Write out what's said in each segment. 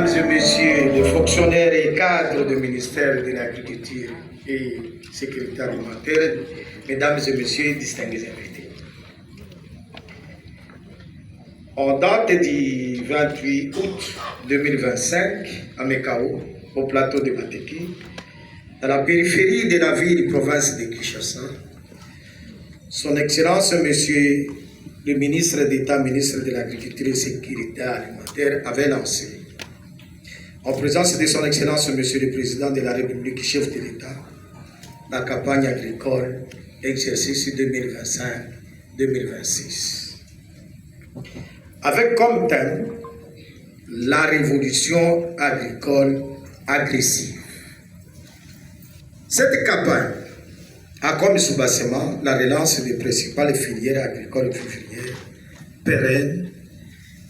Mesdames et messieurs les fonctionnaires et cadres du ministère de l'Agriculture et Sécurité alimentaire, mesdames et messieurs distingués invités. En date du 28 août 2025 à Mekao, au plateau de Mateki, à la périphérie de la ville province de Kinshasa, Son Excellence Monsieur le ministre d'État, ministre de l'Agriculture et Sécurité alimentaire, avait lancé, en présence de Son Excellence Monsieur le Président de la République, chef de l'État, la campagne agricole exercice 2025-2026. Avec comme thème la révolution agricole agressive. Cette campagne a comme sous-bassement la relance des principales filières agricoles vivrières, pérennes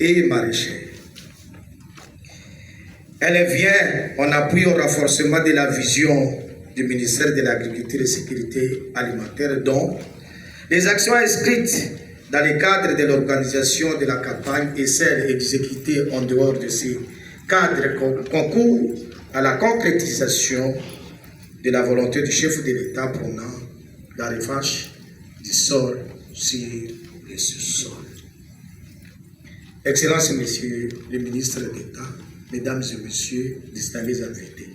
et maraîchères. Elle vient en appui au renforcement de la vision du ministère de l'Agriculture et de la Sécurité alimentaire, dont les actions inscrites dans le cadre de l'organisation de la campagne et celles exécutées en dehors de ces cadres concourent à la concrétisation de la volonté du chef de l'État prônant la revanche du sol sur le sous-sol. Excellences, Messieurs les ministres d'État, Mesdames et Messieurs, distingués invités.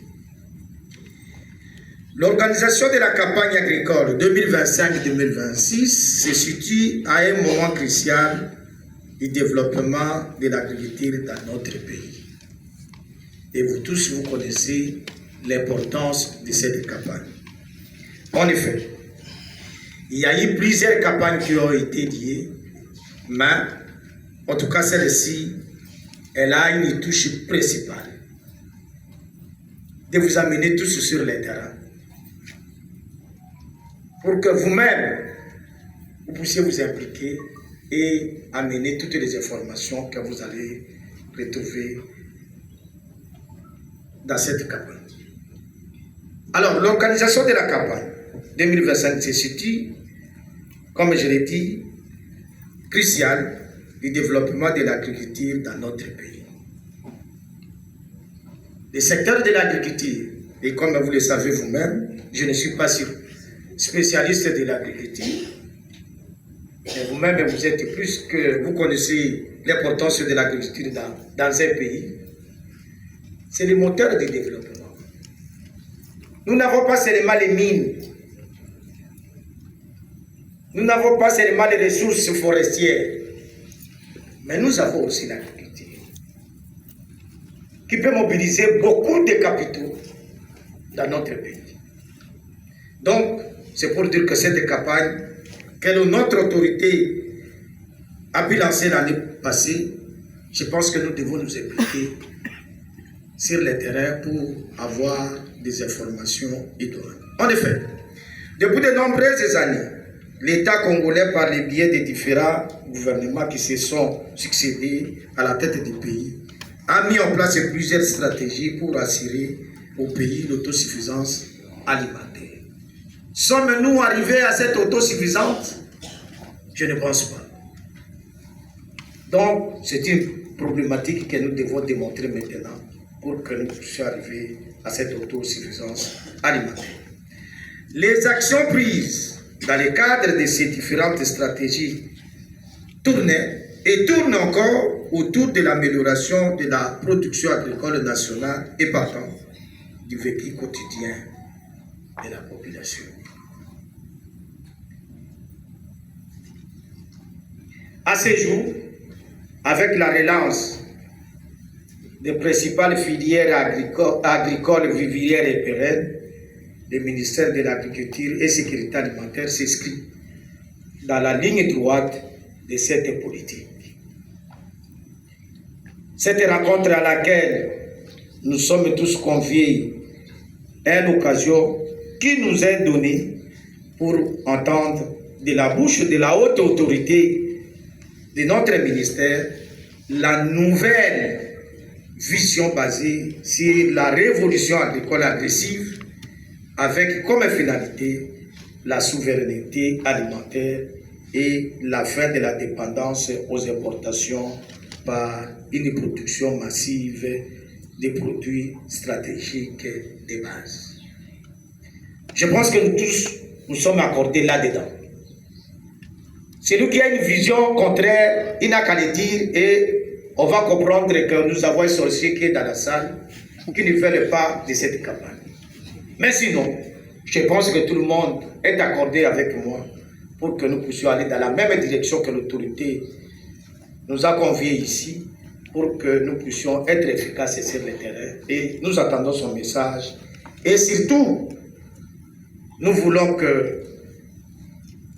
L'organisation de la campagne agricole 2025-2026 se situe à un moment crucial du développement de l'agriculture dans notre pays. Et vous tous, vous connaissez l'importance de cette campagne. En effet, il y a eu plusieurs campagnes qui ont été liées, mais en tout cas celle-ci, elle a une touche principale de vous amener tous sur le terrain pour que vous-même, vous puissiez vous impliquer et amener toutes les informations que vous allez retrouver dans cette campagne. Alors, l'organisation de la campagne 2025 se situe, comme je l'ai dit, cruciale du développement de l'agriculture dans notre pays. Le secteur de l'agriculture, et comme vous le savez vous-même, je ne suis pas spécialiste de l'agriculture, mais vous-même vous êtes plus que vous connaissez l'importance de l'agriculture dans un pays. C'est le moteur du développement. Nous n'avons pas seulement les mines, nous n'avons pas seulement les ressources forestières, mais nous avons aussi l'agriculture qui peut mobiliser beaucoup de capitaux dans notre pays. Donc, c'est pour dire que cette campagne que notre autorité a pu lancer l'année passée, je pense que nous devons nous impliquer sur le terrain pour avoir des informations idoines. En effet, depuis de nombreuses années, l'État congolais, par le biais des différents gouvernements qui se sont succédés à la tête du pays, a mis en place plusieurs stratégies pour assurer au pays l'autosuffisance alimentaire. Sommes-nous arrivés à cette autosuffisance? Je ne pense pas. Donc, c'est une problématique que nous devons démontrer maintenant pour que nous puissions arriver à cette autosuffisance alimentaire. Les actions prises dans le cadre de ces différentes stratégies tournaient et tournent encore autour de l'amélioration de la production agricole nationale et partant du vécu quotidien de la population. À ce jour, avec la relance des principales filières agricoles, vivrières et pérennes, le ministère de l'Agriculture et de la Sécurité alimentaire s'inscrit dans la ligne droite de cette politique. Cette rencontre à laquelle nous sommes tous conviés est l'occasion qui nous est donnée pour entendre de la bouche de la haute autorité de notre ministère la nouvelle vision basée sur la révolution agricole agressive avec comme finalité la souveraineté alimentaire et la fin de la dépendance aux importations par une production massive des produits stratégiques de base. Je pense que nous tous, nous sommes accordés là-dedans. Celui qui a une vision contraire, il n'a qu'à le dire et on va comprendre que nous avons un sorcier qui est dans la salle, qui ne fait le pas de cette campagne. Mais sinon, je pense que tout le monde est accordé avec moi pour que nous puissions aller dans la même direction que l'autorité nous a conviés ici, pour que nous puissions être efficaces sur le terrain. Et nous attendons son message. Et surtout, nous voulons que,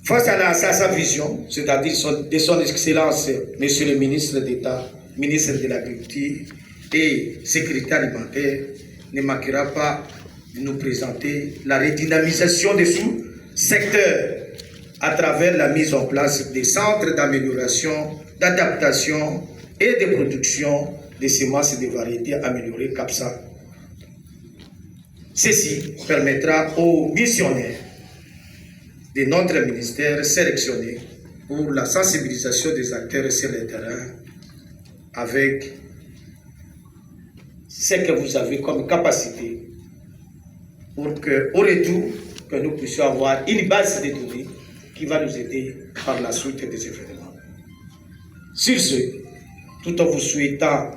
face à sa vision, c'est-à-dire de son Excellence, Monsieur le ministre d'État, ministre de l'Agriculture et Sécurité alimentaire, ne manquera pas de nous présenter la redynamisation des sous-secteurs à travers la mise en place des centres d'amélioration, d'adaptation et de production de semences et de variétés améliorées CAPSA. Ceci permettra aux missionnaires de notre ministère sélectionnés pour la sensibilisation des acteurs sur le terrain avec ce que vous avez comme capacité pour qu'au retour, que nous puissions avoir une base de données qui va nous aider par la suite des événements. Sur ce, tout en vous souhaitant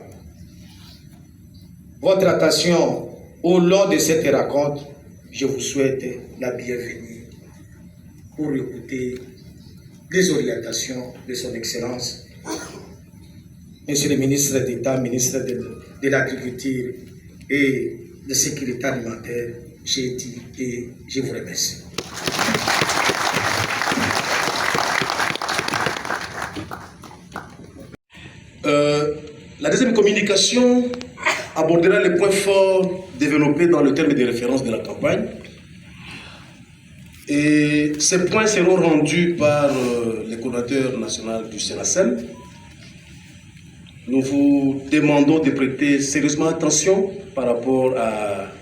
votre attention au long de cette rencontre, je vous souhaite la bienvenue pour écouter les orientations de son Excellence, Monsieur le ministre d'État, ministre de l'Agriculture et de Sécurité alimentaire. J'ai dit et je vous remercie. La deuxième communication abordera les points forts développés dans le terme de référence de la campagne. Et ces points seront rendus par le coordinateur national du SENACEM. Nous vous demandons de prêter sérieusement attention par rapport à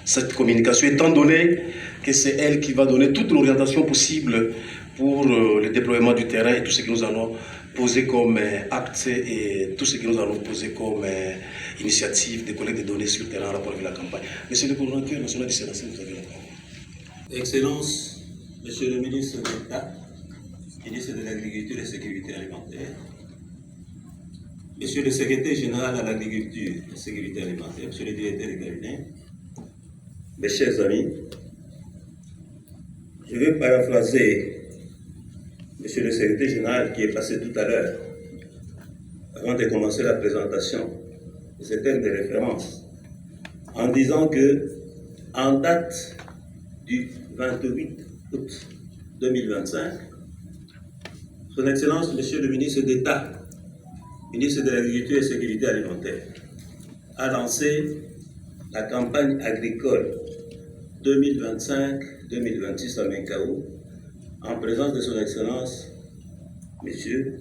cette communication, étant donné que c'est elle qui va donner toute l'orientation possible pour le déploiement du terrain et tout ce que nous allons poser comme acte et tout ce que nous allons poser comme initiative de collecte de données sur le terrain en rapport avec la campagne. Monsieur le coordinateur national du SENACEM, vous avez la parole. Excellence, Monsieur le ministre d'État, ministre de l'Agriculture et de la Sécurité alimentaire, Monsieur le secrétaire général à l'Agriculture et de la Sécurité alimentaire, Monsieur le directeur de cabinet, mes chers amis, je vais paraphraser Monsieur le secrétaire général qui est passé tout à l'heure, avant de commencer la présentation de ce thème de référence, en disant que, en date du 28 août 2025, Son Excellence, Monsieur le ministre d'État, ministre de l'Agriculture et de la Sécurité alimentaire, a lancé la campagne agricole 2025-2026 à Menkao, en présence de Son Excellence, Monsieur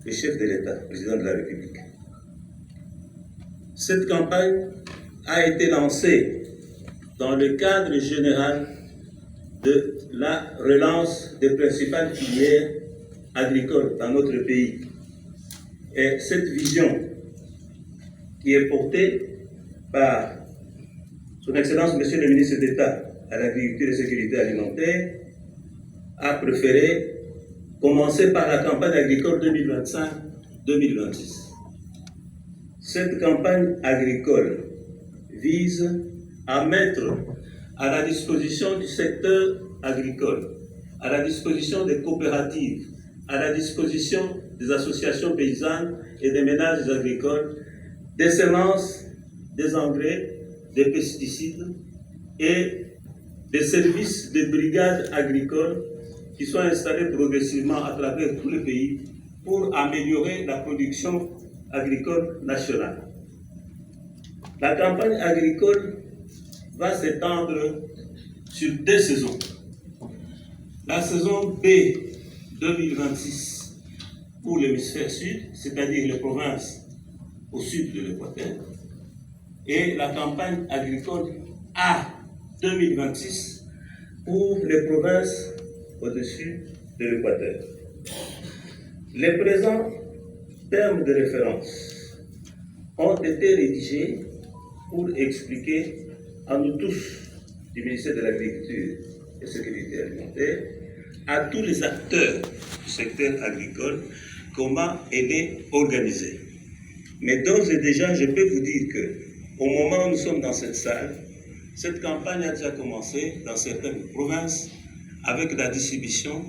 le chef de l'État, président de la République. Cette campagne a été lancée dans le cadre général de la relance des principales filières agricoles dans notre pays. Et cette vision qui est portée par Son Excellence, Monsieur le ministre d'État à l'Agriculture et la Sécurité alimentaire, a préféré commencer par la campagne agricole 2025-2026. Cette campagne agricole vise à mettre à la disposition du secteur agricole, à la disposition des coopératives, à la disposition des associations paysannes et des ménages agricoles, des semences, des engrais, des pesticides et des services de brigades agricoles qui sont installés progressivement à travers tout le pays pour améliorer la production agricole nationale. La campagne agricole va s'étendre sur 2 saisons. La saison B 2026 pour l'hémisphère sud, c'est-à-dire les provinces au sud de l'équateur, et la campagne agricole A 2026 pour les provinces au-dessus de l'équateur. Les présents termes de référence ont été rédigés pour expliquer à nous tous du ministère de l'Agriculture et de la Sécurité alimentaire, à tous les acteurs du secteur agricole, comment elle est organisée. Mais d'ores et déjà, je peux vous dire qu'au moment où nous sommes dans cette salle, cette campagne a déjà commencé dans certaines provinces avec la distribution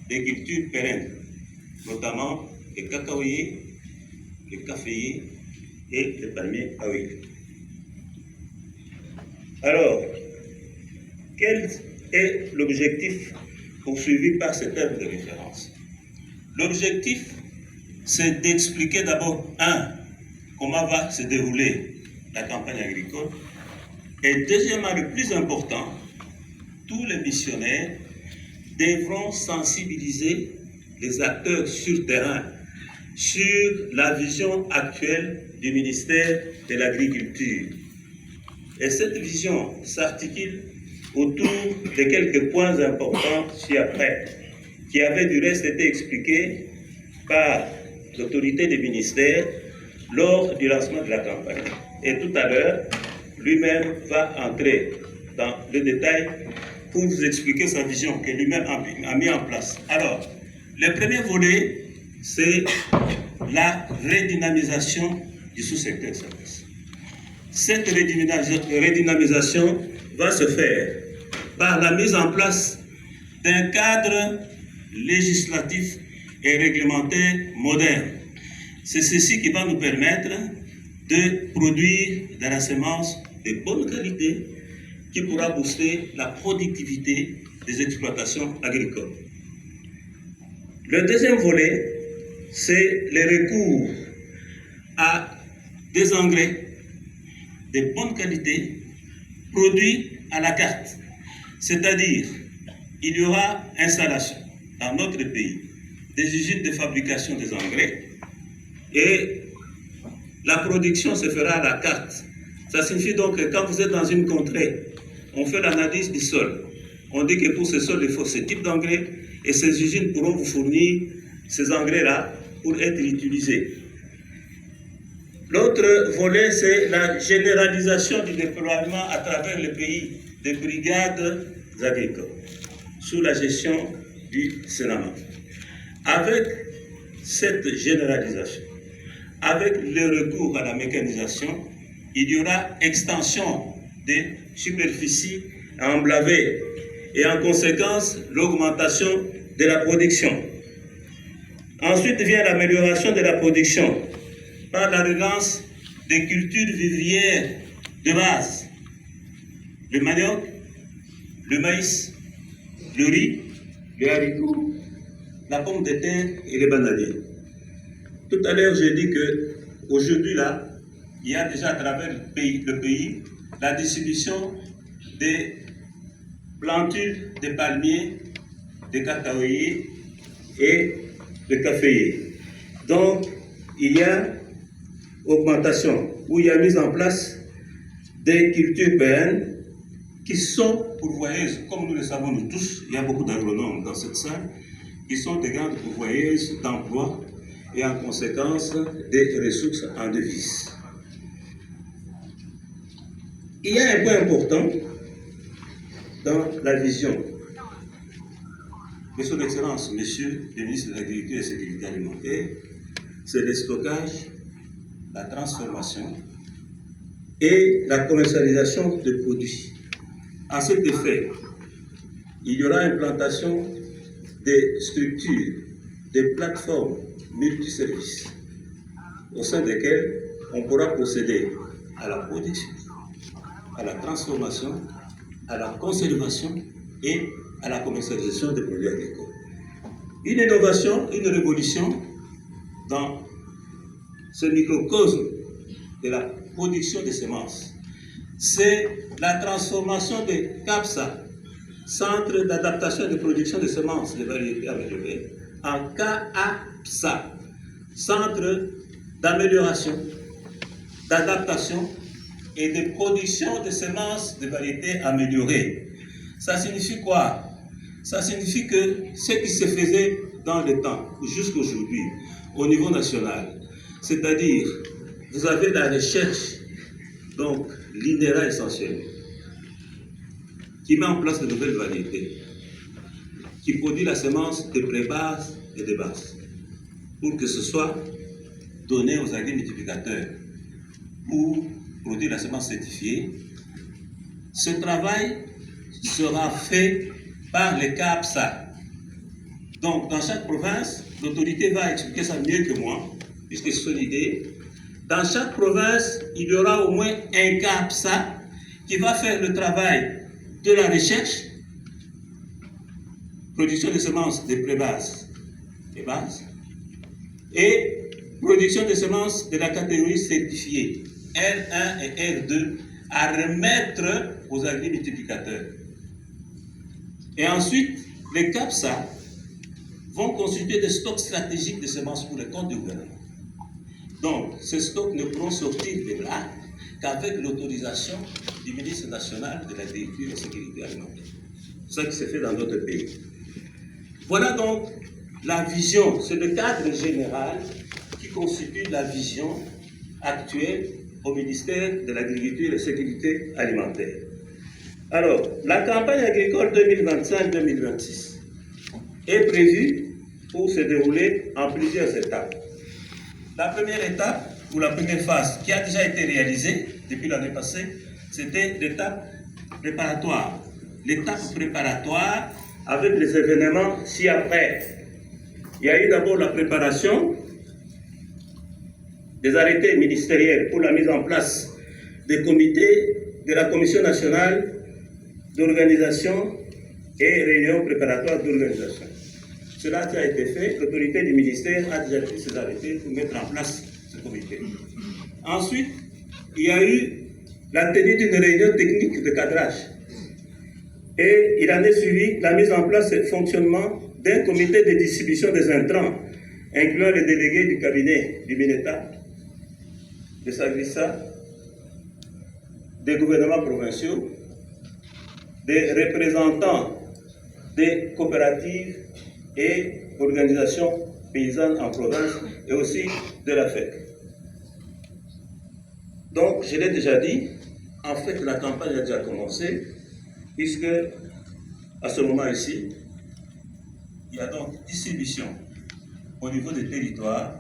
des cultures pérennes, notamment les cacaoyers, les caféiers et les palmiers à huile. Alors, quel est l'objectif poursuivi par cette œuvre de référence? L'objectif, c'est d'expliquer d'abord, comment va se dérouler la campagne agricole, et deuxièmement, le plus important, tous les missionnaires devront sensibiliser les acteurs sur terrain sur la vision actuelle du ministère de l'Agriculture. Et cette vision s'articule autour de quelques points importants ci-après, qui avaient du reste été expliqués par l'autorité du ministère lors du lancement de la campagne. Et tout à l'heure, lui-même va entrer dans le détail pour vous expliquer sa vision que lui-même a mis en place. Alors, le premier volet, c'est la redynamisation du sous-secteur service. Cette redynamisation va se faire par la mise en place d'un cadre législatif et réglementaire moderne. C'est ceci qui va nous permettre de produire de la semence de bonne qualité qui pourra booster la productivité des exploitations agricoles. Le deuxième volet, c'est le recours à des engrais de bonne qualité produits à la carte. C'est-à-dire, il y aura installation dans notre pays des usines de fabrication des engrais et la production se fera à la carte. Ça signifie donc que quand vous êtes dans une contrée, on fait l'analyse du sol. On dit que pour ce sol, il faut ce type d'engrais et ces usines pourront vous fournir ces engrais-là pour être utilisés. L'autre volet, c'est la généralisation du déploiement à travers le pays des brigades agricoles sous la gestion du Sénat. Avec cette généralisation, avec le recours à la mécanisation, il y aura extension des superficies à emblaver et en conséquence l'augmentation de la production. Ensuite vient l'amélioration de la production par la relance des cultures vivrières de base, le manioc, le maïs, le riz, le haricot, la pomme de terre et les bananiers. Tout à l'heure, j'ai dit qu'aujourd'hui, là, il y a déjà à travers le pays la distribution des plantules de palmiers, de cacaoyers et de caféiers. Donc, il y a augmentation, où il y a mise en place des cultures pérennes qui sont pourvoyeuses, comme nous le savons nous tous, il y a beaucoup d'agronomes dans cette salle, qui sont des grandes pourvoyeuses d'emplois et en conséquence des ressources en devises. Il y a un point important dans la vision de son Excellence, Monsieur le ministre de l'Agriculture et de la Sécurité alimentaire, c'est le stockage, la transformation et la commercialisation de produits. À cet effet, il y aura implantation des structures, des plateformes multiservices au sein desquelles on pourra procéder à la production, à la transformation, à la conservation et à la commercialisation des produits agricoles. Une innovation, une révolution dans ce microcosme de la production de semences, c'est la transformation de CAPSA, Centre d'adaptation et de production de semences de variétés améliorées, en CAAPSA, Centre d'amélioration, d'adaptation et de production de semences de variétés améliorées. Ça signifie quoi? Ça signifie que ce qui se faisait dans le temps, jusqu'aujourd'hui, au niveau national, c'est-à-dire vous avez la recherche, donc l'INERA essentiellement, qui met en place de nouvelles variétés, qui produit la semence de pré-base et de base, pour que ce soit donné aux agrimultiplicateurs pour produire la semence certifiée. Ce travail sera fait par les CAPSA. Donc, dans chaque province, l'autorité va expliquer ça mieux que moi, puisque c'est son idée. Dans chaque province, il y aura au moins un CAPSA qui va faire le travail de la recherche, production de semences de pré-base et base, et production de semences de la catégorie certifiée R1 et R2 à remettre aux agrimultiplicateurs. Et ensuite, les CAPSA vont constituer des stocks stratégiques de semences pour les comptes du gouvernement. Donc, ces stocks ne pourront sortir des blagues qu'avec l'autorisation du ministre national de l'Agriculture et de la Sécurité alimentaire. C'est ça qui se fait dans d'autres pays. Voilà donc la vision, c'est le cadre général qui constitue la vision actuelle au ministère de l'Agriculture et de la Sécurité alimentaire. Alors, la campagne agricole 2025-2026 est prévue pour se dérouler en plusieurs étapes. La première étape, ou la première phase, qui a déjà été réalisée depuis l'année passée, c'était l'étape préparatoire. L'étape préparatoire avec les événements ci-après. Il y a eu d'abord la préparation des arrêtés ministériels pour la mise en place des comités de la Commission nationale d'organisation et réunions préparatoires d'organisation. Cela qui a été fait, l'autorité du ministère a déjà pris ses arrêtés pour mettre en place ce comité. Ensuite, il y a eu la tenue d'une réunion technique de cadrage. Et il en est suivi la mise en place et le fonctionnement d'un comité de distribution des intrants, incluant les délégués du cabinet du MINETA, de SAGRISA, des gouvernements provinciaux, des représentants des coopératives et organisations paysannes en province et aussi de la FEC. Donc, je l'ai déjà dit, en fait, la campagne a déjà commencé, puisque à ce moment ici, il y a donc distribution au niveau des territoires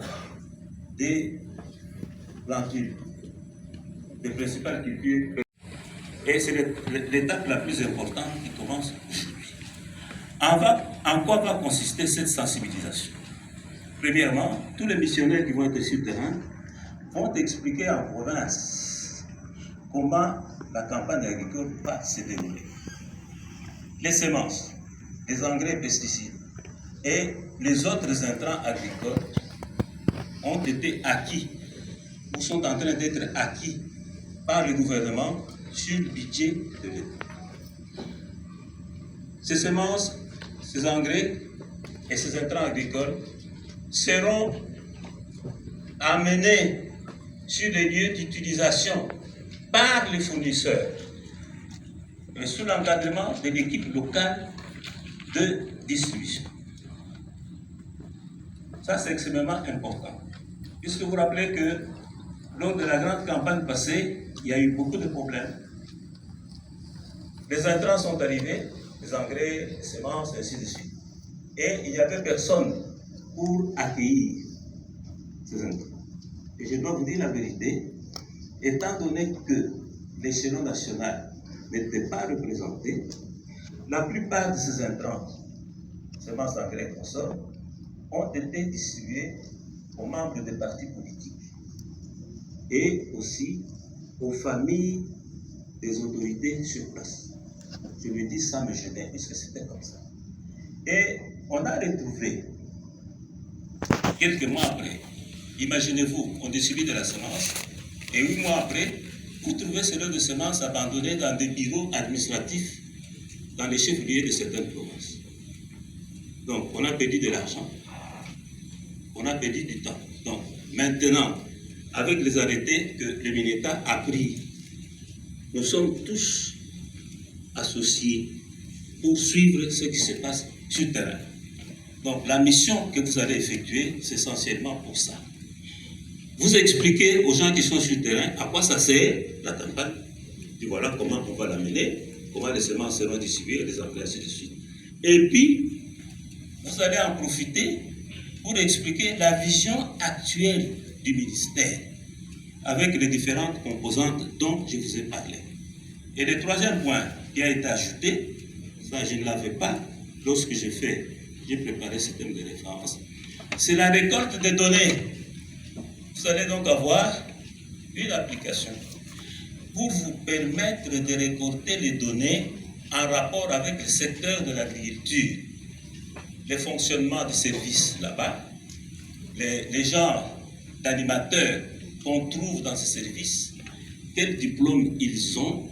des plantules, des principales cultures. Et c'est l'étape la plus importante qui commence aujourd'hui. En quoi va consister cette sensibilisation? Premièrement, tous les missionnaires qui vont être sur le terrain vont expliquer en province comment la campagne agricole va se dérouler. Les semences, les engrais et pesticides et les autres intrants agricoles ont été acquis ou sont en train d'être acquis par le gouvernement sur le budget de l'État. Ces semences, ces engrais et ces intrants agricoles seront amenés sur les lieux d'utilisation par les fournisseurs, mais sous l'encadrement de l'équipe locale de distribution. Ça, c'est extrêmement important. Puisque vous vous rappelez que lors de la grande campagne passée, il y a eu beaucoup de problèmes. Les intrants sont arrivés, les engrais, les semences, et ainsi de suite. Et il n'y avait personne pour accueillir ces intrants. Et je dois vous dire la vérité, étant donné que l'échelon national n'était pas représenté, la plupart de ces intrants, semences, engrais et consorts, ont été distribués aux membres des partis politiques et aussi aux familles des autorités sur place. Je le dis sans me gêner, puisque c'était comme ça. Et on a retrouvé, quelques mois après, imaginez-vous, on distribue de la semence, et 8 mois après, vous trouvez ce lot de semences abandonnées dans des bureaux administratifs dans les chefs-lieux de certaines provinces. Donc, on a perdu de l'argent, on a perdu du temps. Donc, maintenant, avec les arrêtés que le MINETA a pris, nous sommes tous associés pour suivre ce qui se passe sur le terrain. Donc, la mission que vous allez effectuer, c'est essentiellement pour ça. vous expliquez aux gens qui sont sur le terrain à quoi ça sert la campagne. Et voilà comment on va la mener, comment les semences seront distribuées, les engrais, ainsi de suite. Et puis, vous allez en profiter pour expliquer la vision actuelle du ministère avec les différentes composantes dont je vous ai parlé. Et le troisième point qui a été ajouté, ça je ne l'avais pas lorsque j'ai préparé ce thème de référence, c'est la récolte des données. Vous allez donc avoir une application pour vous permettre de récolter les données en rapport avec le secteur de l'agriculture, le fonctionnement des services là-bas, les genres d'animateurs qu'on trouve dans ces services, quels diplômes ils ont,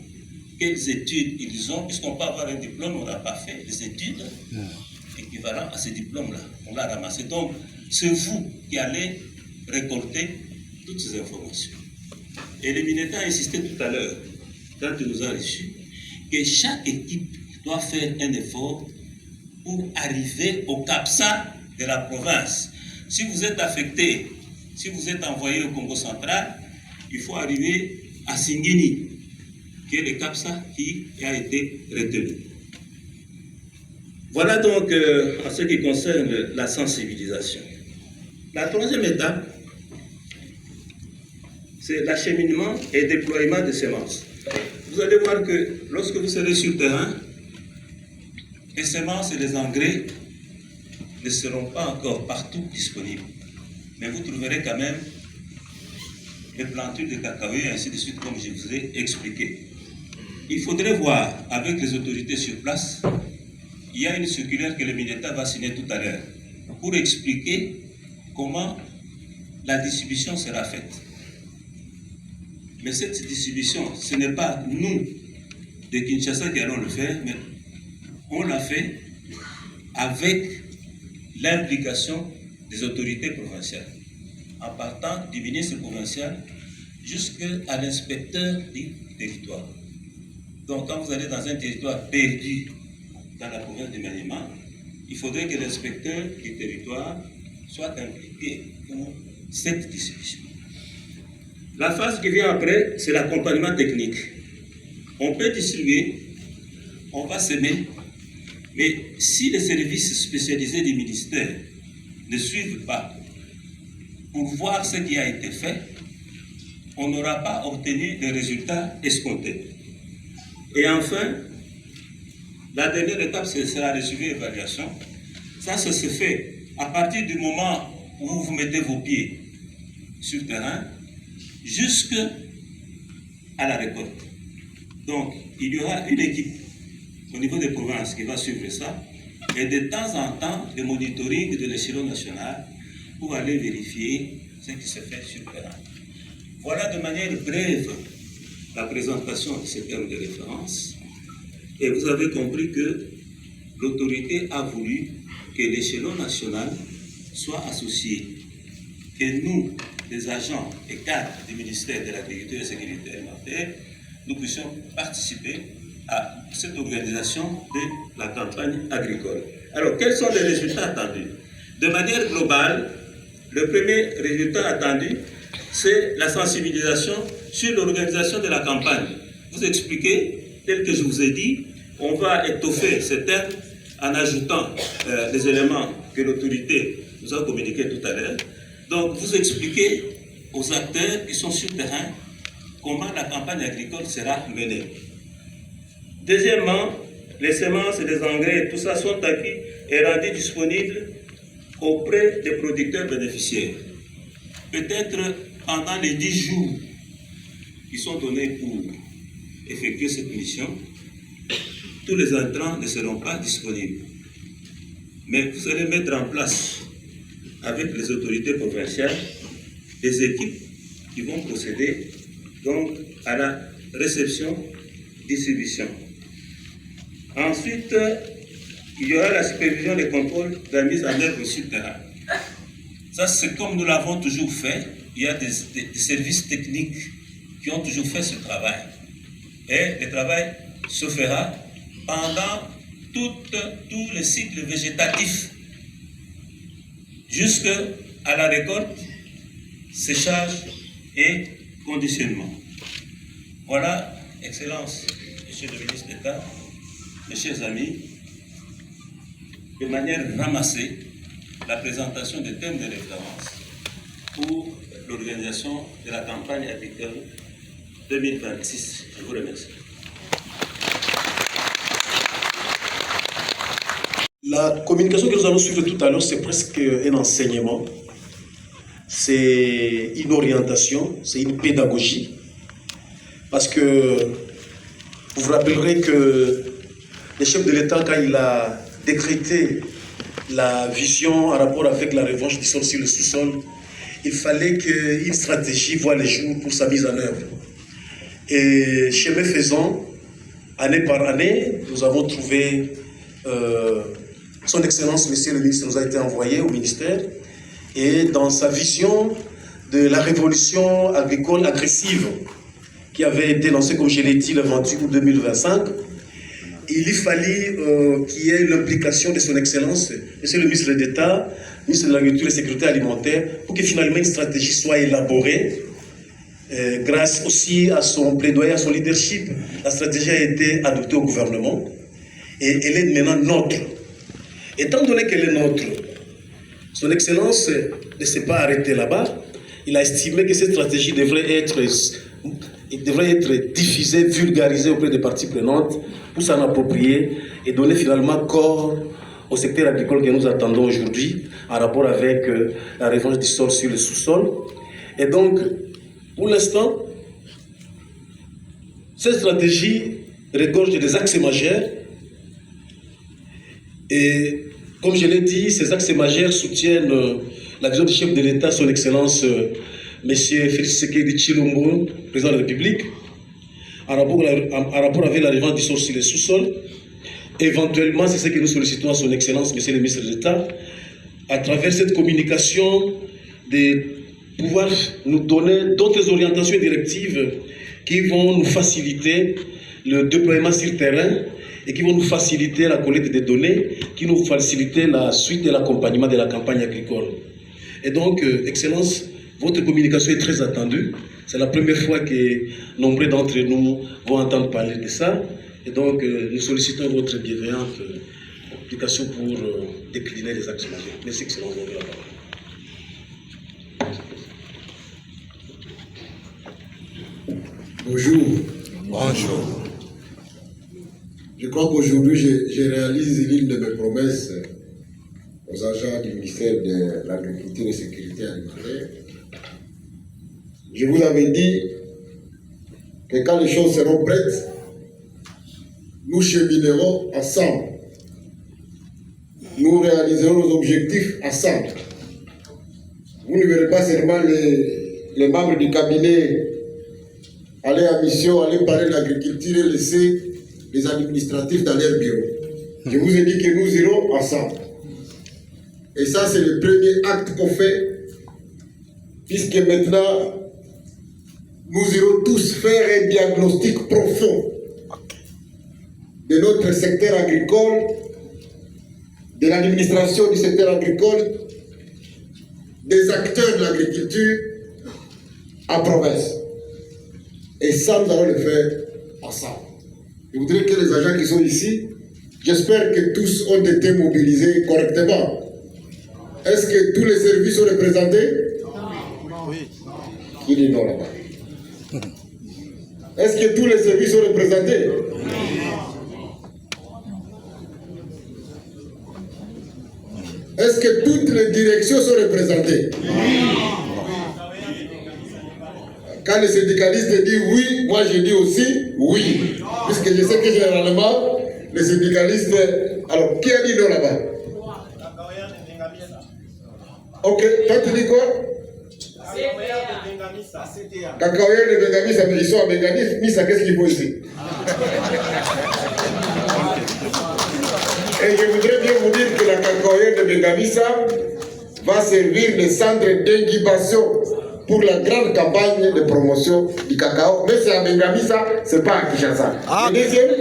quelles études ils ont, puisqu'on peut avoir un diplôme, on n'a pas fait des études équivalentes à ces diplômes-là. On l'a ramassé. Donc, c'est vous qui allez récolter toutes ces informations. Et le militaire a insisté tout à l'heure, quand il nous a reçus, que chaque équipe doit faire un effort pour arriver au CAPSA de la province. Si vous êtes affecté, si vous êtes envoyé au Congo central, il faut arriver à Singini, qui est le CAPSA qui a été retenu. Voilà donc en ce qui concerne la sensibilisation. La troisième étape, c'est l'acheminement et déploiement des semences. Vous allez voir que lorsque vous serez sur le terrain, les semences et les engrais ne seront pas encore partout disponibles. Mais vous trouverez quand même les plantures de cacao et ainsi de suite, comme je vous ai expliqué. Il faudrait voir avec les autorités sur place, il y a une circulaire que le ministère va signer tout à l'heure pour expliquer comment la distribution sera faite. Mais cette distribution, ce n'est pas nous de Kinshasa qui allons le faire, mais on l'a fait avec l'implication des autorités provinciales, en partant du ministre provincial jusqu'à l'inspecteur du territoire. Donc quand vous allez dans un territoire perdu dans la province du Maniema, il faudrait que l'inspecteur du territoire soit impliqué pour cette distribution. La phase qui vient après, c'est l'accompagnement technique. On peut distribuer, on va semer, mais si les services spécialisés du ministère ne suivent pas pour voir ce qui a été fait, on n'aura pas obtenu les résultats escomptés. Et enfin, la dernière étape, ce sera le suivi et l'évaluation. Ça se fait à partir du moment où vous mettez vos pieds sur le terrain, jusqu'à la récolte. Donc, il y aura une équipe au niveau des provinces qui va suivre ça, et de temps en temps, le monitoring de l'échelon national pour aller vérifier ce qui se fait sur le terrain. Voilà de manière brève la présentation de ces termes de référence. Et vous avez compris que l'autorité a voulu que l'échelon national soit associé, que nous, les agents et cadres du ministère de l'Agriculture et de la Sécurité alimentaire, nous puissions participer à cette organisation de la campagne agricole. Alors, quels sont les résultats attendus? De manière globale, le premier résultat attendu, c'est la sensibilisation sur l'organisation de la campagne. Vous expliquez, tel que je vous ai dit, on va étoffer ces termes en ajoutant les éléments que l'autorité nous a communiqués tout à l'heure. Donc, vous expliquez aux acteurs qui sont sur le terrain comment la campagne agricole sera menée. Deuxièmement, les semences et les engrais, tout ça sont acquis et rendus disponibles auprès des producteurs bénéficiaires. Peut-être pendant les 10 jours qui sont donnés pour effectuer cette mission, tous les intrants ne seront pas disponibles. Mais vous allez mettre en place, avec les autorités provinciales, des équipes qui vont procéder donc à la réception, distribution. Ensuite, il y aura la supervision des contrôles de la mise en œuvre sur le terrain. Ça, c'est comme nous l'avons toujours fait. Il y a des services techniques qui ont toujours fait ce travail. Et le travail se fera pendant tout le cycle végétatif jusqu'à la récolte séchage et conditionnement. Voilà, Excellence, Monsieur le ministre d'État, mes chers amis, de manière ramassée, la présentation des thèmes de référence pour l'organisation de la campagne agricole 2026. Je vous remercie. La communication que nous allons suivre tout à l'heure, c'est presque un enseignement, c'est une orientation, c'est une pédagogie. Parce que vous vous rappellerez que le chef de l'État, quand il a décrété la vision en rapport avec la revanche du sol sur le sous-sol, il fallait qu'une stratégie voie le jour pour sa mise en œuvre. Et chemin faisant, année par année, nous avons trouvé son Excellence, Monsieur le ministre, nous a été envoyé au ministère, et dans sa vision de la révolution agricole agressive qui avait été lancée, comme je l'ai dit, le 28 août 2025, il y fallut qu'il y ait l'implication de son Excellence, Monsieur le ministre d'État, ministre de l'Agriculture et de la Sécurité alimentaire, pour que finalement une stratégie soit élaborée. Grâce aussi à son plaidoyer, à son leadership, la stratégie a été adoptée au gouvernement et elle est maintenant nôtre. Étant donné qu'elle est nôtre, son Excellence ne s'est pas arrêté là-bas. Il a estimé que cette stratégie devrait être diffusée, vulgarisée auprès des parties prenantes pour s'en approprier et donner finalement corps au secteur agricole que nous attendons aujourd'hui en rapport avec la revanche du sol sur le sous-sol. Et donc, pour l'instant, cette stratégie regorge des axes majeurs. Et comme je l'ai dit, ces axes majeurs soutiennent la vision du chef de l'État, son Excellence, M. Félix Tshisekedi Tshilombo, président de la République, en rapport avec la revanche du sol sur le sous-sol. Éventuellement, c'est ce que nous sollicitons à son Excellence, M. le ministre d'État, à travers cette communication, de pouvoir nous donner d'autres orientations et directives qui vont nous faciliter le déploiement sur le terrain et qui vont nous faciliter la collecte des données, qui nous faciliter la suite de l'accompagnement de la campagne agricole. Et donc, Excellence, votre communication est très attendue. C'est la première fois que nombreux d'entre nous vont entendre parler de ça. Et donc, nous sollicitons votre bienveillante application pour décliner les axes majeurs. Merci, Excellence, vous avez la parole. Bonjour. Bonjour. Je crois qu'aujourd'hui, je réalise l'une de mes promesses aux agents du ministère de l'Agriculture et de la Sécurité alimentaire. Je vous avais dit que quand les choses seront prêtes, nous cheminerons ensemble. Nous réaliserons nos objectifs ensemble. Vous ne verrez pas seulement les membres du cabinet aller en mission, aller parler de l'agriculture et laisser les administratifs dans leur bureau. Je vous ai dit que nous irons ensemble. Et ça, c'est le premier acte qu'on fait, puisque maintenant, nous irons tous faire un diagnostic profond de notre secteur agricole, de l'administration du secteur agricole, des acteurs de l'agriculture en province. Et ça, nous allons le faire ensemble. Je voudrais que les agents qui sont ici, j'espère que tous ont été mobilisés correctement. Est-ce que tous les services sont représentés? Oui. Qui dit non là-bas? Est-ce que tous les services sont représentés? Est-ce que toutes les directions sont représentées? Quand les syndicalistes disent oui, moi je dis aussi oui. Puisque je sais que généralement, les syndicalistes... Alors, qui a dit non là-bas? Ok, toi tu dis quoi? Cacaoyer de Bengamisa, mais ils sont à Bengamisa, qu'est-ce qu'il faut ici? Et je voudrais bien vous dire que la cacaoyer de Bengamisa va servir de centre d'incubation pour la grande campagne de promotion du cacao. Mais c'est à Bengamisa, c'est pas à Kinshasa. Et deuxième,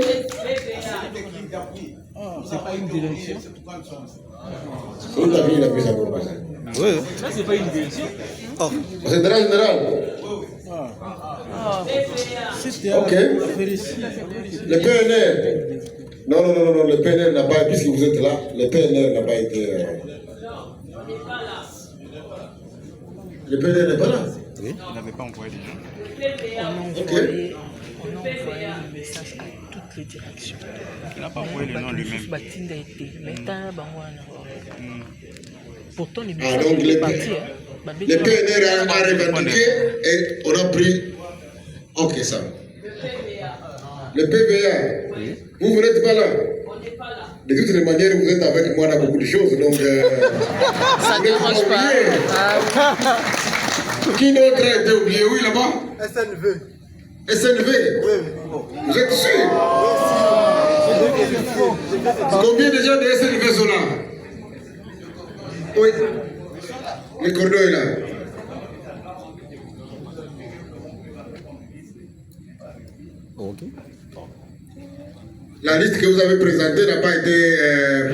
c'est pas une direction. C'est une avis, il a pris sa proposition. Oui. Ça, c'est pas une direction. Oh. C'est général. C'était Ok. Le PNR. Non, le PNR n'a pas, puisque vous êtes là, le PNR n'a pas été. Le PNR n'est pas là. Oui, il n'avait pas envoyé les gens. Ok. On a envoyé le message à toutes les directions. Il n'a pas envoyé le nom lui-même. Pourtant, les Ah, messages donc étaient partis. le PNR a revendiqué et on a pris. Ok, ça. Le PVA, vous n'êtes pas là. De toutes les manières, vous êtes avec moi dans beaucoup de choses, donc. Ça ne dérange pas. Qui d'autre a été oublié? Oui, là-bas? SNV. SNV? Oui. Vous êtes sûr? Combien de gens de SNV sont là? Oui. Le cordon est là. Ok. La liste que vous avez présentée n'a pas été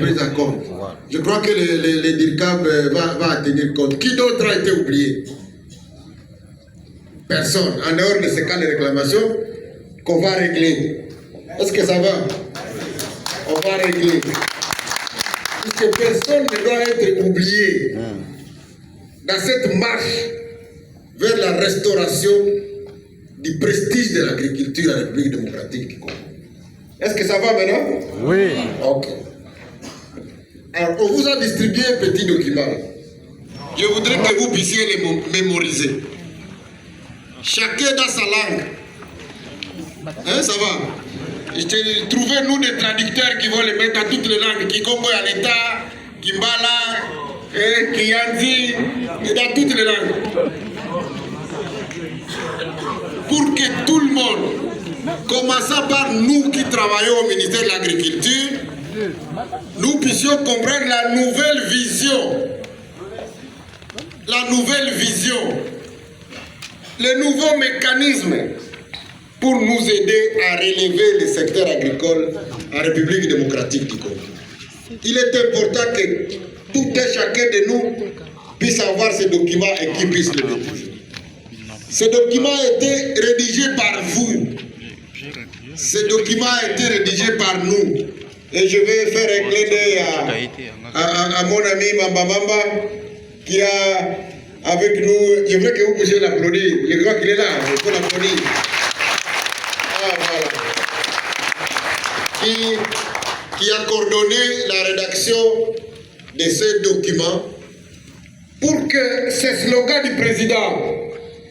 prise en compte. Je crois que les DIRCAM va tenir compte. Qui d'autre a été oublié? Personne. En dehors de ces cas de réclamation qu'on va régler. Est-ce que ça va? On va régler. Puisque personne ne doit être oublié dans cette marche vers la restauration du prestige de l'agriculture en République démocratique du Congo. Est-ce que ça va maintenant? Oui. Ok. Alors, on vous a distribué un petit document. Je voudrais que vous puissiez les mémoriser. Chacun dans sa langue. Hein, ça va? Trouvez-nous des traducteurs qui vont les mettre dans toutes les langues. Kikongo à l'État, Kimbala, Kiyanzi, et dans toutes les langues. Pour que tout le monde, commençant par nous qui travaillons au ministère de l'Agriculture, nous puissions comprendre la nouvelle vision, les nouveaux mécanismes pour nous aider à relever le secteur agricole en République démocratique du Congo. Il est important que tout et chacun de nous puisse avoir ce document et qu'il puisse le maîtriser. Ce document a été rédigé par vous. Ce document a été rédigé par nous. Et je vais faire un clin d'œil à mon ami Mamba Mamba qui a avec nous. Je veux que vous puissiez l'applaudir. Je crois qu'il est là. Il faut l'applaudir. Ah, voilà. Qui a coordonné la rédaction de ce document pour que ce slogan du président,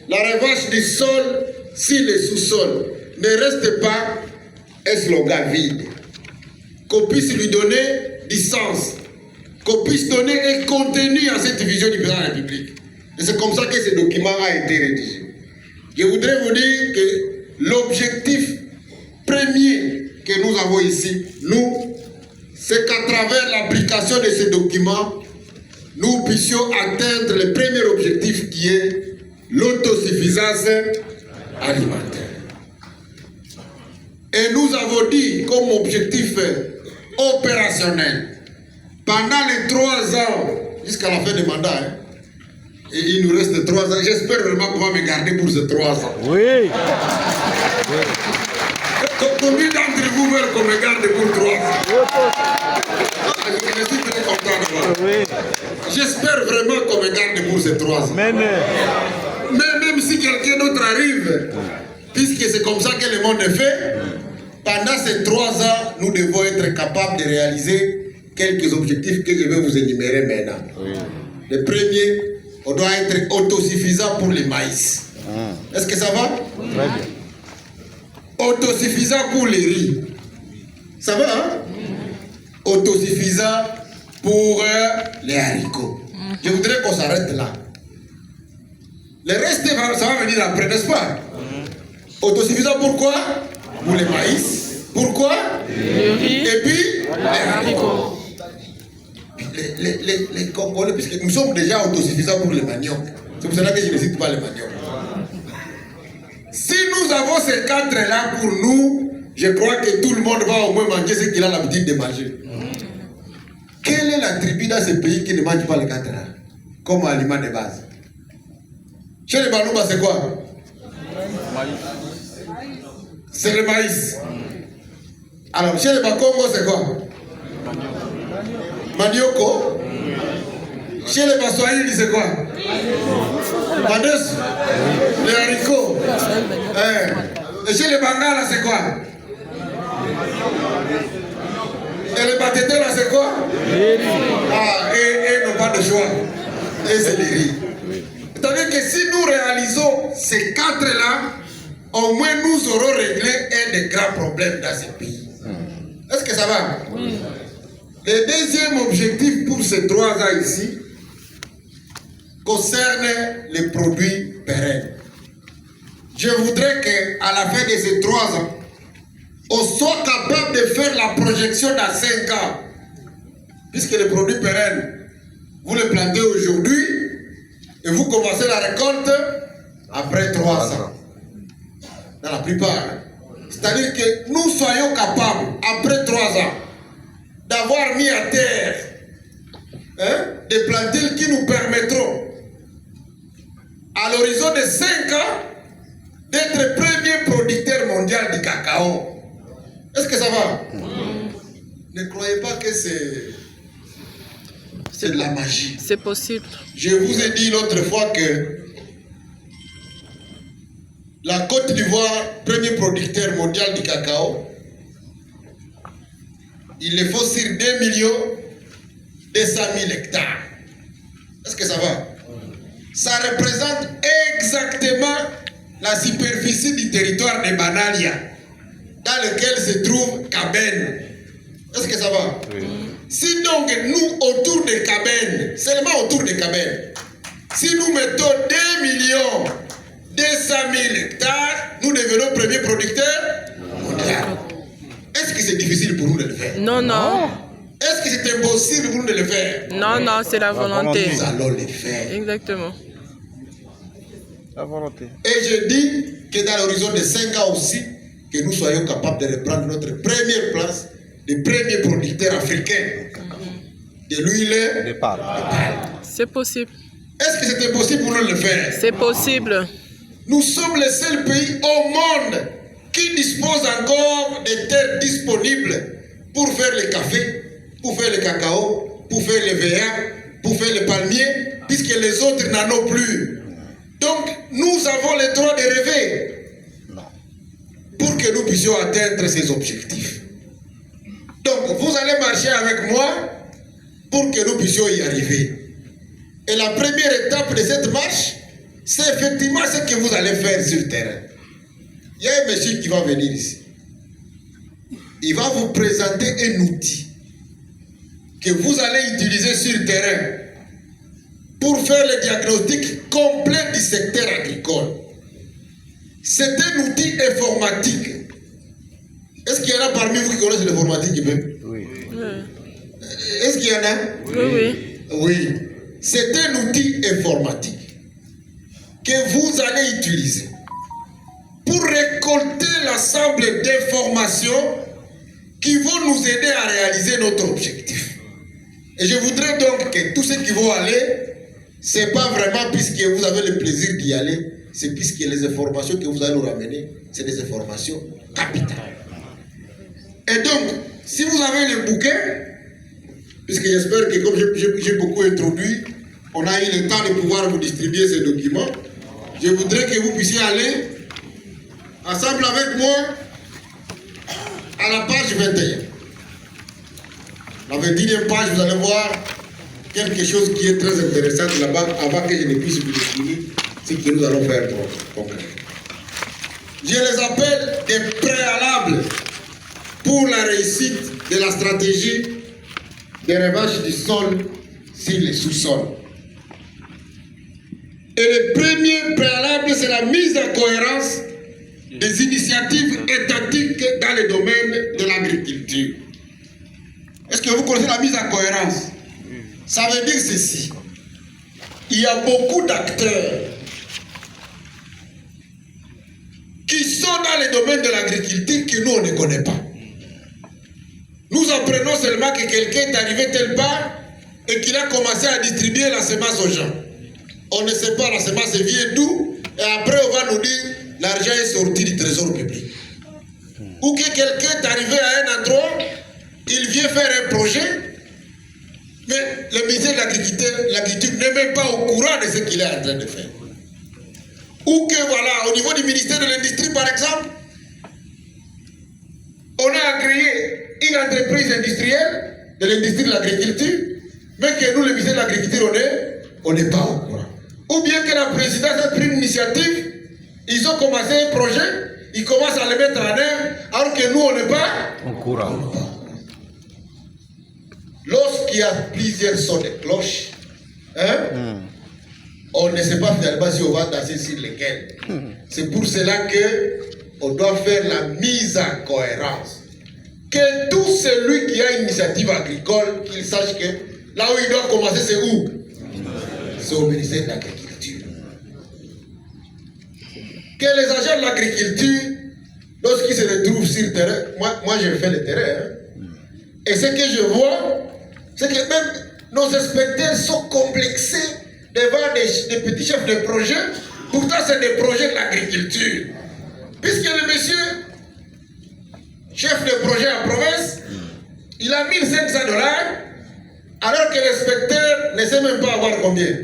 la revanche du sol sur le sous-sol, ne reste pas un slogan vide. Qu'on puisse lui donner du sens, qu'on puisse donner un contenu à cette vision du président de la République. Et c'est comme ça que ce document a été rédigé. Je voudrais vous dire que l'objectif premier que nous avons ici, nous, c'est qu'à travers l'application de ce document, nous puissions atteindre le premier objectif qui est l'autosuffisance alimentaire. Et nous avons dit comme objectif opérationnel, pendant les 3 ans, jusqu'à la fin du mandat, et il nous reste 3 ans, j'espère vraiment pouvoir me garder pour ces 3 ans. Oui. Combien d'entre vous veulent qu'on me garde pour 3 ans? Je suis très content de voir. Oui. J'espère vraiment qu'on me garde pour ces 3 ans. Mais même si quelqu'un d'autre arrive, puisque c'est comme ça que le monde est fait, pendant ces 3 ans, nous devons être capables de réaliser quelques objectifs que je vais vous énumérer maintenant. Oui. Le premier, on doit être autosuffisant pour le maïs. Est-ce que ça va? Très bien. Autosuffisant pour les riz. Ça va, hein? Autosuffisant pour les haricots. Je voudrais qu'on s'arrête là. Le reste, ça va venir après, n'est-ce pas? Autosuffisant pourquoi? Pour le maïs. Pourquoi? Le riz. Et puis, les haricots. Les Congolais, puisque nous sommes déjà autosuffisants pour le manioc. C'est pour cela que je ne cite pas le manioc. Si nous avons ces 4 là pour nous, je crois que tout le monde va au moins manger ce qu'il a l'habitude de manger. est la tribu dans ce pays qui ne mange pas le katara comme aliment de base? Chez les Banouba, c'est quoi? C'est le maïs. Alors, chez les Bakongo, c'est quoi? Manioko. Chez les Baswahili, c'est quoi? Mandes. Les haricots. Et chez les Bangala, c'est quoi? Et les Batete, là, c'est quoi? Ah, et n'ont pas de choix. Et c'est des riz. C'est-à-dire que si nous réalisons ces quatre-là, au moins nous aurons réglé un des grands problèmes dans ce pays. Est-ce que ça va? Oui. Le deuxième objectif pour ces 3 ans ici concerne les produits pérennes. Je voudrais qu'à la fin de ces 3 ans, on soit capable de faire la projection dans 5 ans. Puisque les produits pérennes, vous les plantez aujourd'hui et vous commencez la récolte après 3 ans. Dans la plupart. C'est-à-dire que nous soyons capables, après 3 ans, d'avoir mis à terre des plantules qui nous permettront, à l'horizon de 5 ans, d'être premier producteur mondial du cacao. Est-ce que ça va? Ne croyez pas que c'est de la magie. C'est possible. Je vous ai dit l'autre fois que la Côte d'Ivoire, premier producteur mondial du cacao, il le faut sur 2 200 000 hectares. Est-ce que ça va? Ça représente exactement la superficie du territoire de Banalia, dans lequel se trouve Cabenne. Est-ce que ça va? Oui. Si donc nous, autour de Cabenne, seulement autour de Cabenne, si nous mettons 2 200 000 hectares, nous devenons premier producteur mondial. Est-ce que c'est difficile pour nous de le faire? Non, non. Est-ce que c'est impossible pour nous de le faire? Non, non, c'est la volonté. Nous allons le faire. Exactement. La volonté. Et je dis que dans l'horizon de 5 ans aussi, que nous soyons capables de reprendre notre première place de premier producteur africain de l'huile de palme. C'est possible. Est-ce que c'est impossible pour nous de le faire? C'est possible. Nous sommes le seul pays au monde qui dispose encore de terres disponibles pour faire le café, pour faire le cacao, pour faire le VA, pour faire le palmier, puisque les autres n'en ont plus. Donc, nous avons le droit de rêver pour que nous puissions atteindre ces objectifs. Donc, vous allez marcher avec moi pour que nous puissions y arriver. Et la première étape de cette marche, c'est effectivement ce que vous allez faire sur le terrain. Il y a un monsieur qui va venir ici. Il va vous présenter un outil que vous allez utiliser sur le terrain pour faire le diagnostic complet du secteur agricole. C'est un outil informatique. Est-ce qu'il y en a parmi vous qui connaissent l'informatique même? Oui. Est-ce qu'il y en a? Oui, oui. Oui. C'est un outil informatique que vous allez utiliser pour récolter l'ensemble d'informations qui vont nous aider à réaliser notre objectif. Et je voudrais donc que tous ceux qui vont aller, c'est pas vraiment puisque vous avez le plaisir d'y aller, c'est puisque les informations que vous allez nous ramener, c'est des informations capitales. Et donc, si vous avez le bouquin, puisque j'espère que comme j'ai beaucoup introduit, on a eu le temps de pouvoir vous distribuer ces documents, je voudrais que vous puissiez aller ensemble avec moi à la page 21. La 21e page, vous allez voir quelque chose qui est très intéressant là-bas, avant que je ne puisse vous définir ce que nous allons faire concrètement. Je les appelle des préalables pour la réussite de la stratégie de revanche du sol sur les sous-sols. Et le premier préalable, c'est la mise en cohérence des initiatives étatiques dans le domaine de l'agriculture. Est-ce que vous connaissez la mise en cohérence? Ça veut dire ceci. Il y a beaucoup d'acteurs qui sont dans le domaine de l'agriculture que nous, on ne connaît pas. Nous apprenons seulement que quelqu'un est arrivé tel part et qu'il a commencé à distribuer la semence aux gens. On ne sait pas la semence vient d'où, et après on va nous dire l'argent est sorti du trésor public. Ou que quelqu'un est arrivé à un endroit, il vient faire un projet, mais le ministère de l'Agriculture n'est même pas au courant de ce qu'il est en train de faire. Ou que voilà, au niveau du ministère de l'Industrie par exemple, on a créé une entreprise industrielle de l'industrie de l'agriculture, mais que nous, le ministère de l'Agriculture, on n'est pas au courant. Ou bien que la présidence a pris une initiative, ils ont commencé un projet, ils commencent à le mettre en œuvre, alors que nous, on n'est pas au courant. Lorsqu'il y a plusieurs sons de cloche, on ne sait pas finalement si on va danser sur lesquels. C'est pour cela qu'on doit faire la mise en cohérence. Que tout celui qui a une initiative agricole, qu'il sache que là où il doit commencer, c'est où? C'est au ministère de l'Agriculture. Que les agents de l'agriculture, lorsqu'ils se retrouvent sur le terrain, moi je fais le terrain, et ce que je vois, c'est que même nos inspecteurs sont complexés devant des petits chefs de projet. Pourtant, c'est des projets de l'agriculture. Puisque le monsieur, chef de projet en province, il a 1 500 $, alors que l'inspecteur ne sait même pas avoir combien.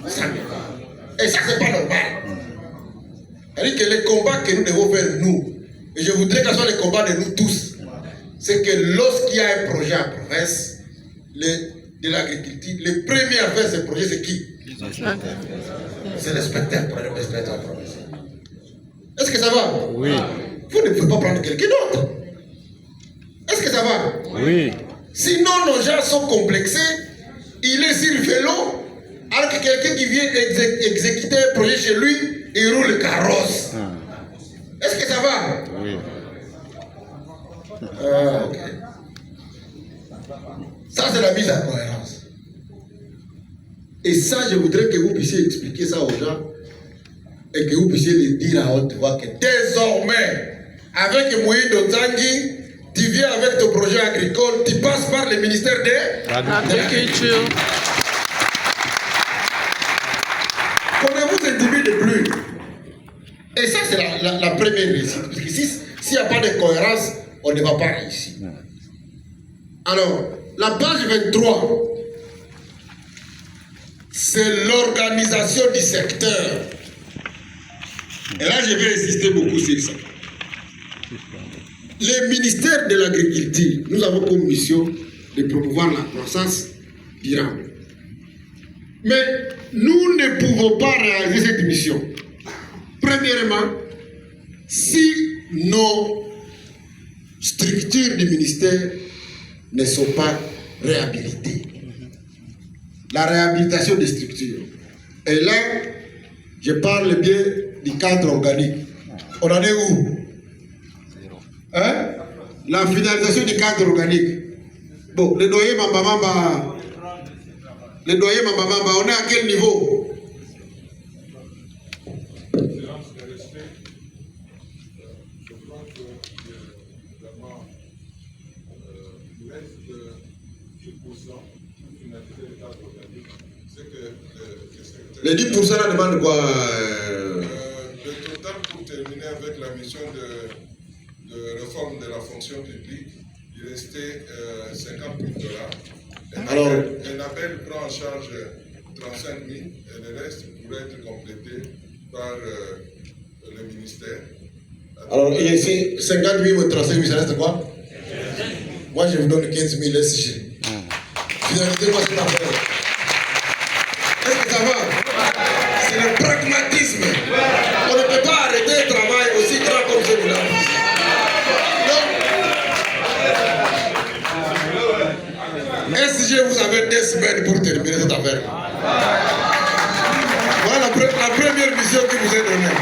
100 000. Et ça, c'est pas normal. C'est-à-dire que les combats que nous devons faire, nous, et je voudrais que ce soit les combats de nous tous, c'est que lorsqu'il y a un projet en province de l'agriculture, le premier à faire ce projet, c'est qui? C'est l'inspecteur en province. Est-ce que ça va? Oui. Vous ne pouvez pas prendre quelqu'un d'autre. Est-ce que ça va? Oui. Sinon, nos gens sont complexés. Il est sur le vélo, alors que quelqu'un qui vient exécuter un projet chez lui, il roule le carrosse. Est-ce que ça va? Oui. Ok. Ça, c'est la mise en cohérence. Et ça, je voudrais que vous puissiez expliquer ça aux gens et que vous puissiez le dire à haute voix que désormais, avec Moïse Nzangi, tu viens avec ton projet agricole, tu passes par le ministère de l'Agriculture. Qu'on ne vous intimide plus. Et ça, c'est la première réussite. Parce que s'il n'y a pas de cohérence, on ne va pas réussir. Alors, la page 23, c'est l'organisation du secteur. Et là, je vais insister beaucoup sur ça. Le ministère de l'Agriculture, nous avons comme mission de promouvoir la croissance durable. Mais nous ne pouvons pas réaliser cette mission. Premièrement, si nos structures du ministère ne sont pas réhabilitées. La réhabilitation des structures. Et là, je parle bien du cadre organique. On en est où? Hein? La finalisation du cadre organique. Bon, le doyen Mambamamba, on est à quel niveau? Les 10% là demande quoi? Le total pour terminer avec la mission de réforme de la fonction publique, il restait 50 000 $. Alors, un appel prend en charge 35 000 et le reste pourrait être complété par le ministère. Alors, ici, 50 000 ou 35 000, ça reste quoi? Moi, je vous donne 15 000 SG. Finalisez-moi cette affaire. Est-ce que ça va? C'est le pragmatisme. On ne peut pas arrêter un travail aussi grand comme celui-là. SG, vous avez 2 semaines pour terminer cette affaire. Voilà la première mission qui vous est donnée.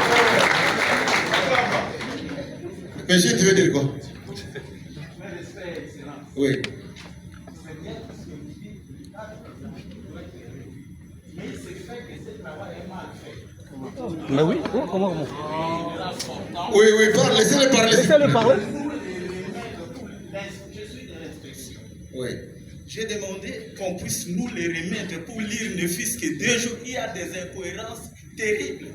Monsieur, tu veux dire quoi? Oui. Mais oui, comment? Oui, laissez-le parler. Laissez-le parler. Oui. J'ai demandé qu'on puisse nous les remettre pour lire ne fût-ce que 2 jours. Il y a des incohérences terribles.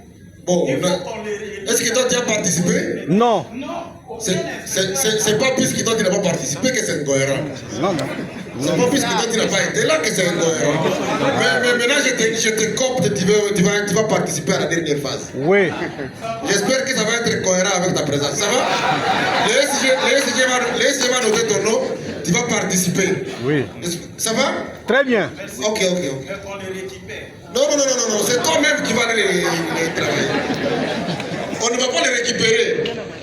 Bon, Est-ce que toi tu as participé? Non. Non. C'est pas puisque toi tu n'as pas participé que c'est incohérent. Non. C'est pas puisque toi tu n'as pas été là que c'est incohérent. Mais maintenant je te copte, tu vas participer à la dernière phase. Oui. J'espère que ça va être cohérent avec ta présence. Ça va? Le SG va noter ton nom, tu vas participer. Oui. Ça va? Très bien. Ok. On les récupère. Non, c'est toi-même qui vas les travailler. On ne va pas les récupérer.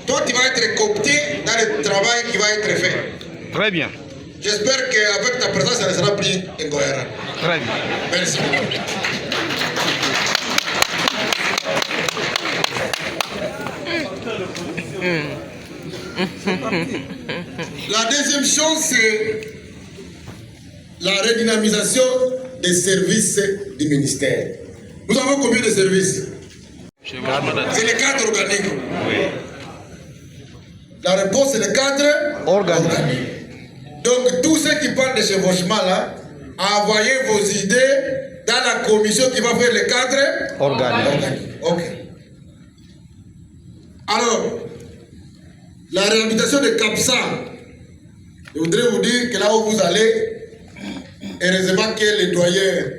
Toi, tu vas être coopté dans le travail qui va être fait. Très bien. J'espère qu'avec ta présence, ça ne sera plus incohérent. Très bien. Merci. La deuxième chose, c'est la redynamisation des services du ministère. Nous avons combien de services? C'est le cadre organique. Oui. La réponse, c'est le cadre organique. Donc, tous ceux qui parlent de chevauchement là, envoyez vos idées dans la commission qui va faire le cadre organique. Ok. Alors, la réhabilitation de CAPSA, je voudrais vous dire que là où vous allez, heureusement que les doyens,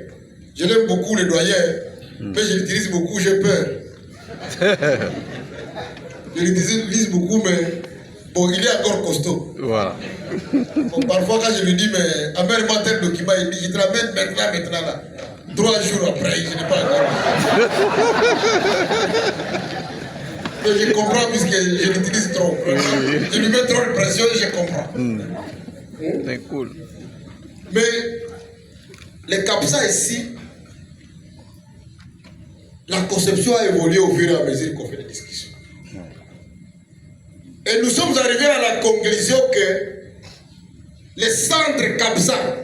je l'aime beaucoup les doyens, mais je l'utilise beaucoup, j'ai peur. Je l'utilise beaucoup, mais bon, il est encore costaud. Voilà. Bon, parfois, quand je lui dis, mais amène-moi tel document, il dit, je te l'amène maintenant là. 3 jours après, je n'ai pas encore. Mais je comprends puisque je l'utilise trop. Je lui mets trop de pression et je comprends. C'est cool. Mais les CAPSA ici, la conception a évolué au fur et à mesure qu'on fait des discussions. Et nous sommes arrivés à la conclusion que les centres CAPSA,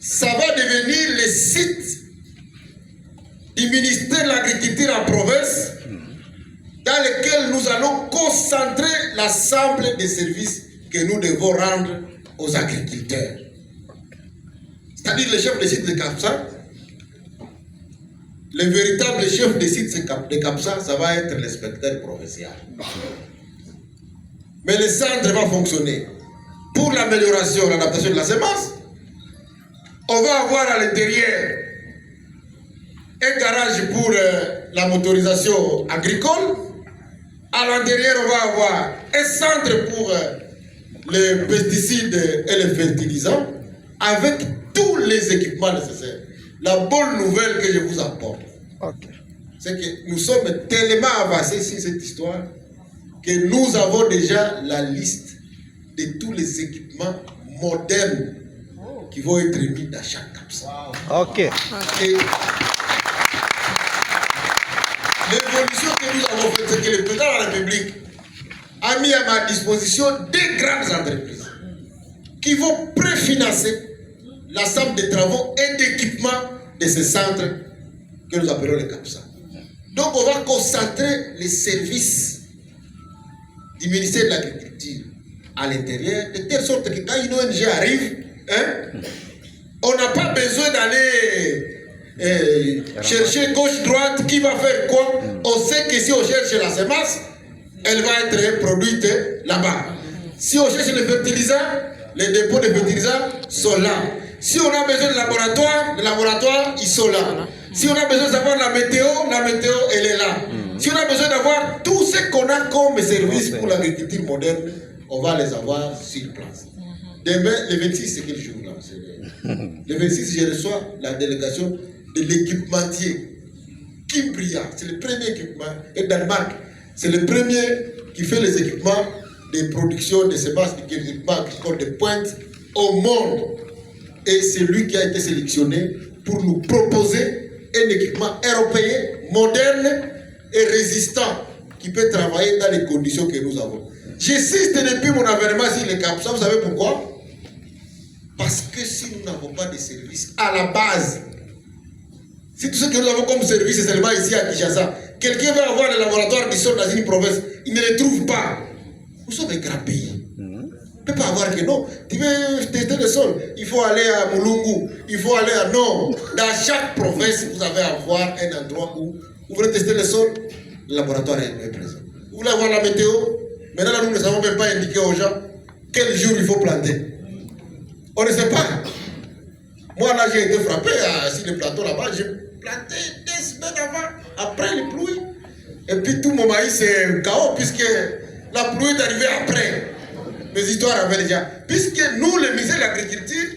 ça va devenir les sites du ministère de l'Agriculture en province dans lesquels nous allons concentrer l'ensemble des services que nous devons rendre aux agriculteurs. C'est-à-dire le chef de site de CAPSA, le véritable chef de site de CAPSA, ça va être l'inspecteur provincial. Mais le centre va fonctionner pour l'amélioration, l'adaptation de la semence. On va avoir à l'intérieur un garage pour la motorisation agricole. À l'intérieur, on va avoir un centre pour les pesticides et les fertilisants avec tous les équipements nécessaires. La bonne nouvelle que je vous apporte, c'est que nous sommes tellement avancés sur cette histoire que nous avons déjà la liste de tous les équipements modernes qui vont être mis dans chaque CAPSA. Ok. Et l'évolution que nous avons faite, c'est que le président de la République a mis à ma disposition 2 grandes entreprises qui vont préfinancer l'ensemble des travaux et d'équipements de ces centres que nous appelons les CAPSA. Donc on va concentrer les services du ministère de l'Agriculture à l'intérieur, de telle sorte que quand une ONG arrive, on n'a pas besoin d'aller chercher gauche-droite, qui va faire quoi. On sait que si on cherche la semence, elle va être produite là-bas. Si on cherche les fertilisants, les dépôts de fertilisants sont là. Si on a besoin de laboratoire, les laboratoires, ils sont là. Si on a besoin de savoir la météo, elle est là. Si on a besoin d'avoir tout ce qu'on a comme service pour l'agriculture moderne, on va les avoir sur place. Demain, le 26, c'est quel jour là? Le 26, je reçois la délégation de l'équipementier Kim Bria. C'est le premier équipement. Et Danemark, c'est le premier qui fait les équipements de production de semences d'équipements agricoles de pointe au monde. Et c'est lui qui a été sélectionné pour nous proposer un équipement européen, moderne et résistant, qui peut travailler dans les conditions que nous avons. J'insiste depuis mon avènement sur les CAPSA, vous savez pourquoi? Parce que si nous n'avons pas de service à la base, si tout ce que nous avons comme service c'est seulement ici à Kinshasa, quelqu'un va avoir le laboratoire qui sort dans une province, il ne le trouve pas. Nous sommes un grand pays. ne peut pas avoir que non. Tu veux tester le sol, il faut aller à Moulungu, il faut aller à non. Dans chaque province, vous avez à avoir un endroit où vous voulez tester le sol, le laboratoire est présent. Vous voulez avoir la météo, maintenant là, nous ne savons même pas indiquer aux gens quel jour il faut planter. On ne sait pas. Moi là, j'ai été frappé sur le plateau là-bas, j'ai planté 2 semaines avant, après les pluies. Et puis tout mon maïs c'est chaos puisque la pluie est arrivée après. Mes histoires avaient déjà. Puisque nous, le ministère de l'Agriculture,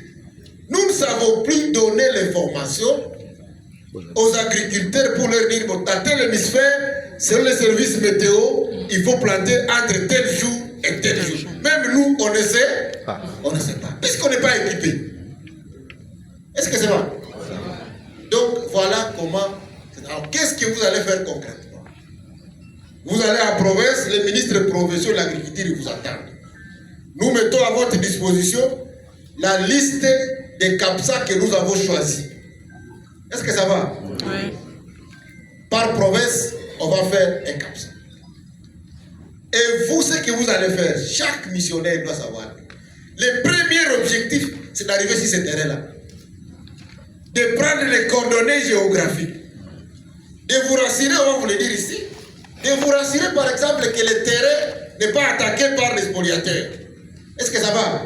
nous ne savons plus donner l'information aux agriculteurs pour leur dire, bon, dans tel hémisphère, selon les services météo, il faut planter entre tel jour et tel jour. Même nous, on ne sait pas. On ne sait pas. Puisqu'on n'est pas équipé. Est-ce que c'est vrai? Donc, voilà comment. Alors, qu'est-ce que vous allez faire concrètement? Vous allez à province, les ministres provinciaux de l'agriculture vous attendent. Nous mettons à votre disposition la liste des CAPSA que nous avons choisis. Est-ce que ça va? Oui. Par province, on va faire un CAPSA. Et vous, ce que vous allez faire, chaque missionnaire doit savoir. Le premier objectif, c'est d'arriver sur ce terrain-là. De prendre les coordonnées géographiques. De vous rassurer, on va vous le dire ici, de vous rassurer par exemple que le terrain n'est pas attaqué par les spoliateurs. Est-ce que ça va?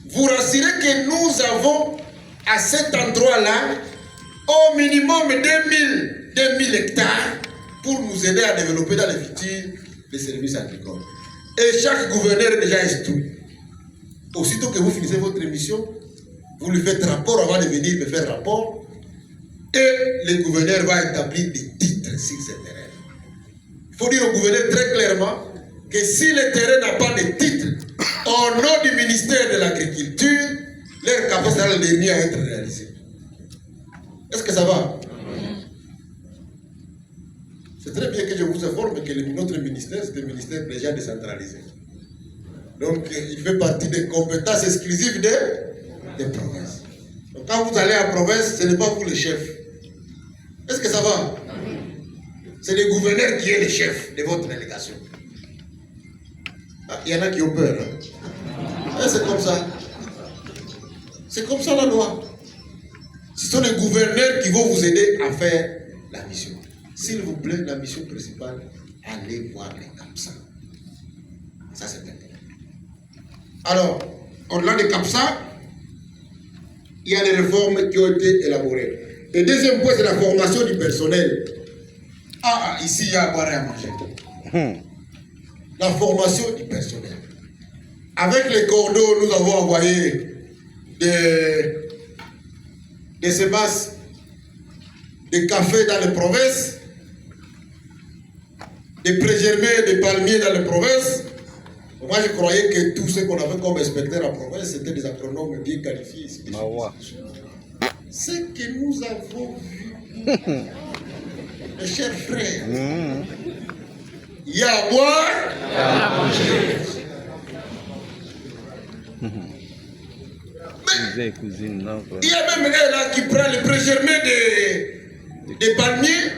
Vous rassurez que nous avons à cet endroit-là au minimum 2000 hectares pour nous aider à développer dans le futur les services agricoles. Et chaque gouverneur est déjà instruit. Aussitôt que vous finissez votre émission, vous lui faites rapport avant de venir me faire rapport et le gouverneur va établir des titres sur ce terrain. Il faut dire au gouverneur très clairement que si le terrain n'a pas de titre, au nom du ministère de l'Agriculture, leur capacité sera le dernier à être réalisé. Est-ce que ça va? C'est très bien que je vous informe que notre ministère, c'est un ministère déjà décentralisé. Donc, il fait partie des compétences exclusives des provinces. Donc, quand vous allez à la province, ce n'est pas vous le chef. Est-ce que ça va? C'est le gouverneur qui est le chef de votre délégation. Il y en a qui ont peur. Hein? C'est comme ça. C'est comme ça la loi. Ce sont les gouverneurs qui vont vous aider à faire la mission. S'il vous plaît, la mission principale, allez voir les CAPSA. Ça, c'est important. Alors, au-delà des CAPSA, il y a les réformes qui ont été élaborées. Le deuxième point, c'est la formation du personnel. Ici, il y a à boire et à manger. La formation du personnel. Avec les cordeaux, nous avons envoyé des semences de café dans les provinces, des prégermés, des palmiers dans les provinces. Moi, je croyais que tous ceux qu'on avait comme inspecteurs en province, c'était des agronomes bien qualifiés. Ce que nous avons vu, mes chers frères, il y a à boire, il y a à manger. Mais il y a même un là qui prend le prégermé des palmiers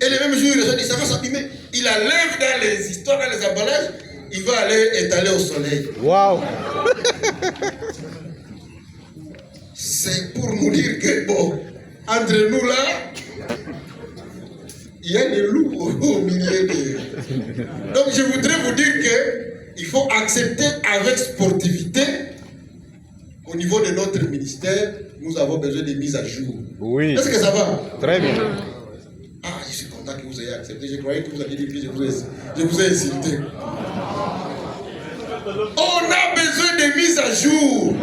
et le même jour, il dit ça va s'abîmer. Il la lève dans les histoires, dans les emballages, il va aller étaler au soleil. Waouh! C'est pour nous dire que, bon, entre nous là, il y a des loups au milieu de... Donc je voudrais vous dire qu'il faut accepter avec sportivité. Au niveau de notre ministère, nous avons besoin de mise à jour. Oui. Est-ce que ça va? Très bien. Je suis content que vous ayez accepté. Je croyais que vous alliez dire que je vous ai insulté. On a besoin de mise à jour.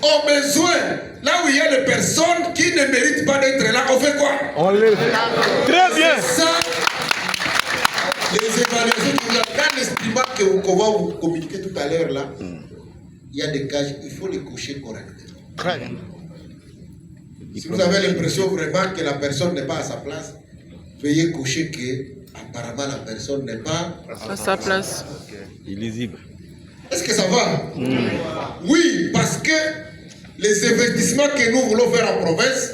On a besoin. Là où il y a des personnes qui ne méritent pas d'être là, on fait quoi? On les fait. Très bien. C'est ça. Les évaluations, dans l'estimation qu'on va vous communiquer tout à l'heure là, il y a des cages, il faut les cocher correctement. Très bien. Si vous avez l'impression vraiment que la personne n'est pas à sa place, veuillez cocher que apparemment la personne n'est pas à sa place. Illisible. Est-ce que ça va? Oui, parce que les investissements que nous voulons faire en province,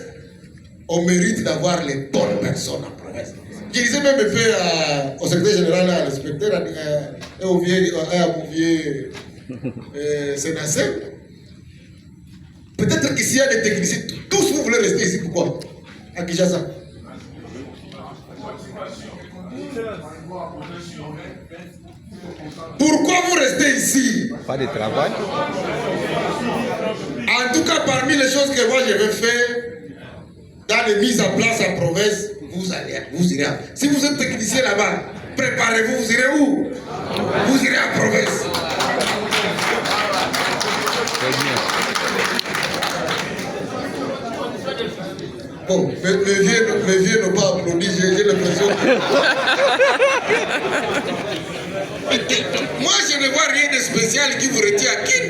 on mérite d'avoir les bonnes personnes en province. Je disais même fait au secrétaire général, à l'inspecteur, et au vieux sénateur. Peut-être qu'ici, il y a des techniciens. Tous vous voulez rester ici, pourquoi? À Kinshasa. Pourquoi vous restez ici? Pas de travail. En tout cas, parmi les choses que moi je vais faire, dans les mises en place en province, vous irez. Si vous êtes technicien là-bas, préparez-vous, vous irez où? Vous irez en province. Très bien. Bon, mes vieux n'ont pas applaudi, j'ai l'impression. Moi, je ne vois rien de spécial qui vous retient à Kin.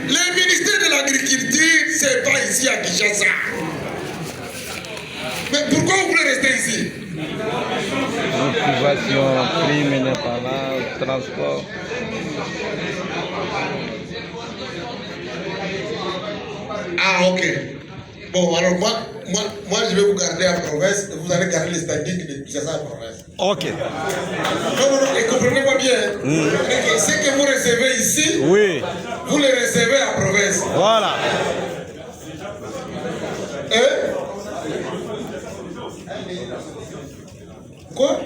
Le ministère de l'Agriculture, c'est pas ici à Kinshasa. Mais pourquoi vous voulez rester ici? Motivation, prime n'est pas là, transport. Ah, ok. Bon, alors moi, je vais vous garder en province et vous allez garder les standings de Kinshasa en province. Ok. Non, et comprenez-moi bien. Ce que vous recevez ici, Oui. vous les recevez en province. Voilà. Hein? Quoi?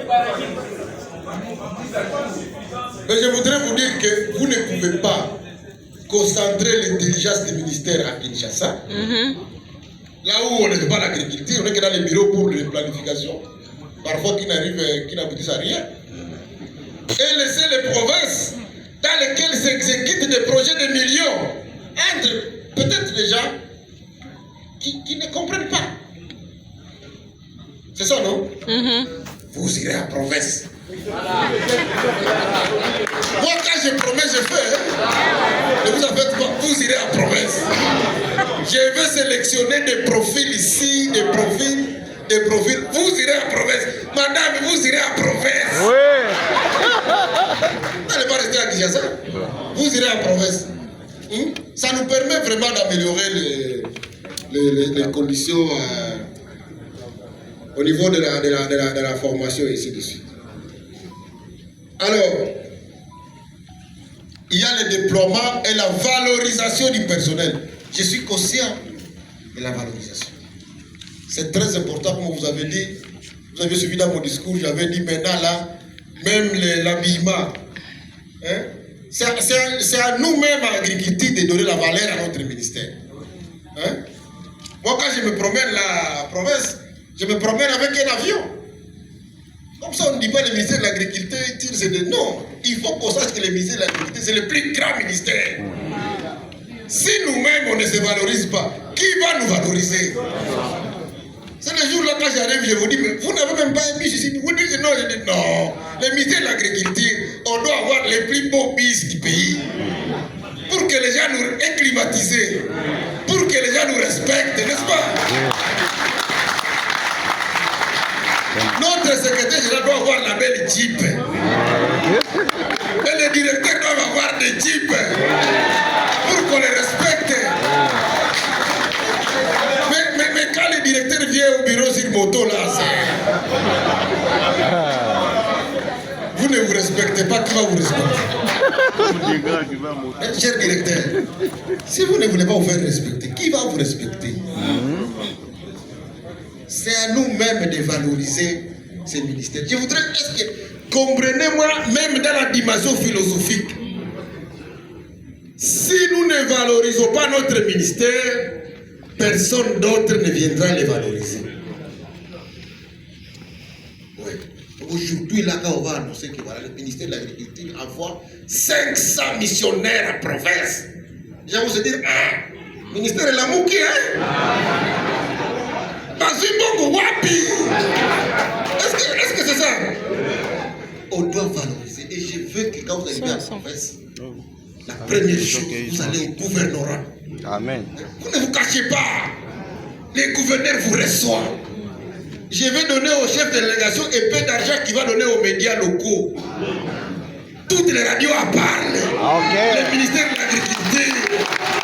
Mais je voudrais vous dire que vous ne pouvez pas concentrer l'intelligence du ministère à Kinshasa. Là où on ne fait pas l'agriculture, on est que dans les bureaux pour les planifications, parfois qui n'aboutissent à rien. Et laisser les provinces dans lesquelles s'exécutent des projets de millions entre peut-être des gens qui ne comprennent pas. C'est ça, non? Vous irez en province. Moi, quand je promets, je fais. Ne vous en faites pas, vous irez en province. Je vais sélectionner des profils ici, des profils. Vous irez en province. Madame, vous irez en province. Oui. Vous n'allez pas rester à Kinshasa. Vous irez en province. Ça nous permet vraiment d'améliorer les conditions au niveau de la formation et ainsi de suite. Alors, il y a le déploiement et la valorisation du personnel. Je suis conscient de la valorisation. C'est très important, comme vous avez dit. Vous avez suivi dans mon discours, j'avais dit maintenant là, même l'habillement. Hein? C'est à nous-mêmes, à l'agriculture, de donner la valeur à notre ministère. Hein? Moi, quand je me promène la province, je me promène avec un avion. Comme ça, on ne dit pas le ministère de l'Agriculture, c'est de non. Il faut qu'on sache que le ministère de l'Agriculture, c'est le plus grand ministère. Si nous-mêmes, on ne se valorise pas, qui va nous valoriser? C'est le jour-là, quand j'arrive, je vous dis, mais vous n'avez même pas un bus ici. Vous dites non, je dis non. Le ministère de l'Agriculture, on doit avoir les plus beaux bus du pays. Pour que les gens nous aient climatisés. Pour que les gens nous respectent, n'est-ce pas? Notre secrétaire général doit avoir la belle Jeep. Et les directeurs doivent avoir des Jeeps. Pour qu'on les respecte. Mais quand le directeur vient au bureau sur moto, là, vous ne vous respectez pas, qui va vous respecter? Cher directeur, si vous ne voulez pas vous faire respecter, qui va vous respecter? C'est à nous-mêmes de valoriser ces ministères. Je voudrais, comprenez-moi, même dans la dimension philosophique, si nous ne valorisons pas notre ministère, personne d'autre ne viendra les valoriser. Oui. Aujourd'hui, là, quand on va annoncer que voilà, le ministère de l'Agriculture envoie 500 missionnaires en province, les gens vont se dire, ministère de la Mouki, hein? Est-ce que c'est ça? On doit valoriser. Et je veux que quand vous arrivez à la province, la première chose, vous allez au gouvernorat. Amen. Vous ne vous cachez pas. Les gouverneurs vous reçoivent. Je vais donner au chef de délégation et peu d'argent qu'il va donner aux médias locaux. Toutes les radios en parlent. Le ministère de l'Agriculture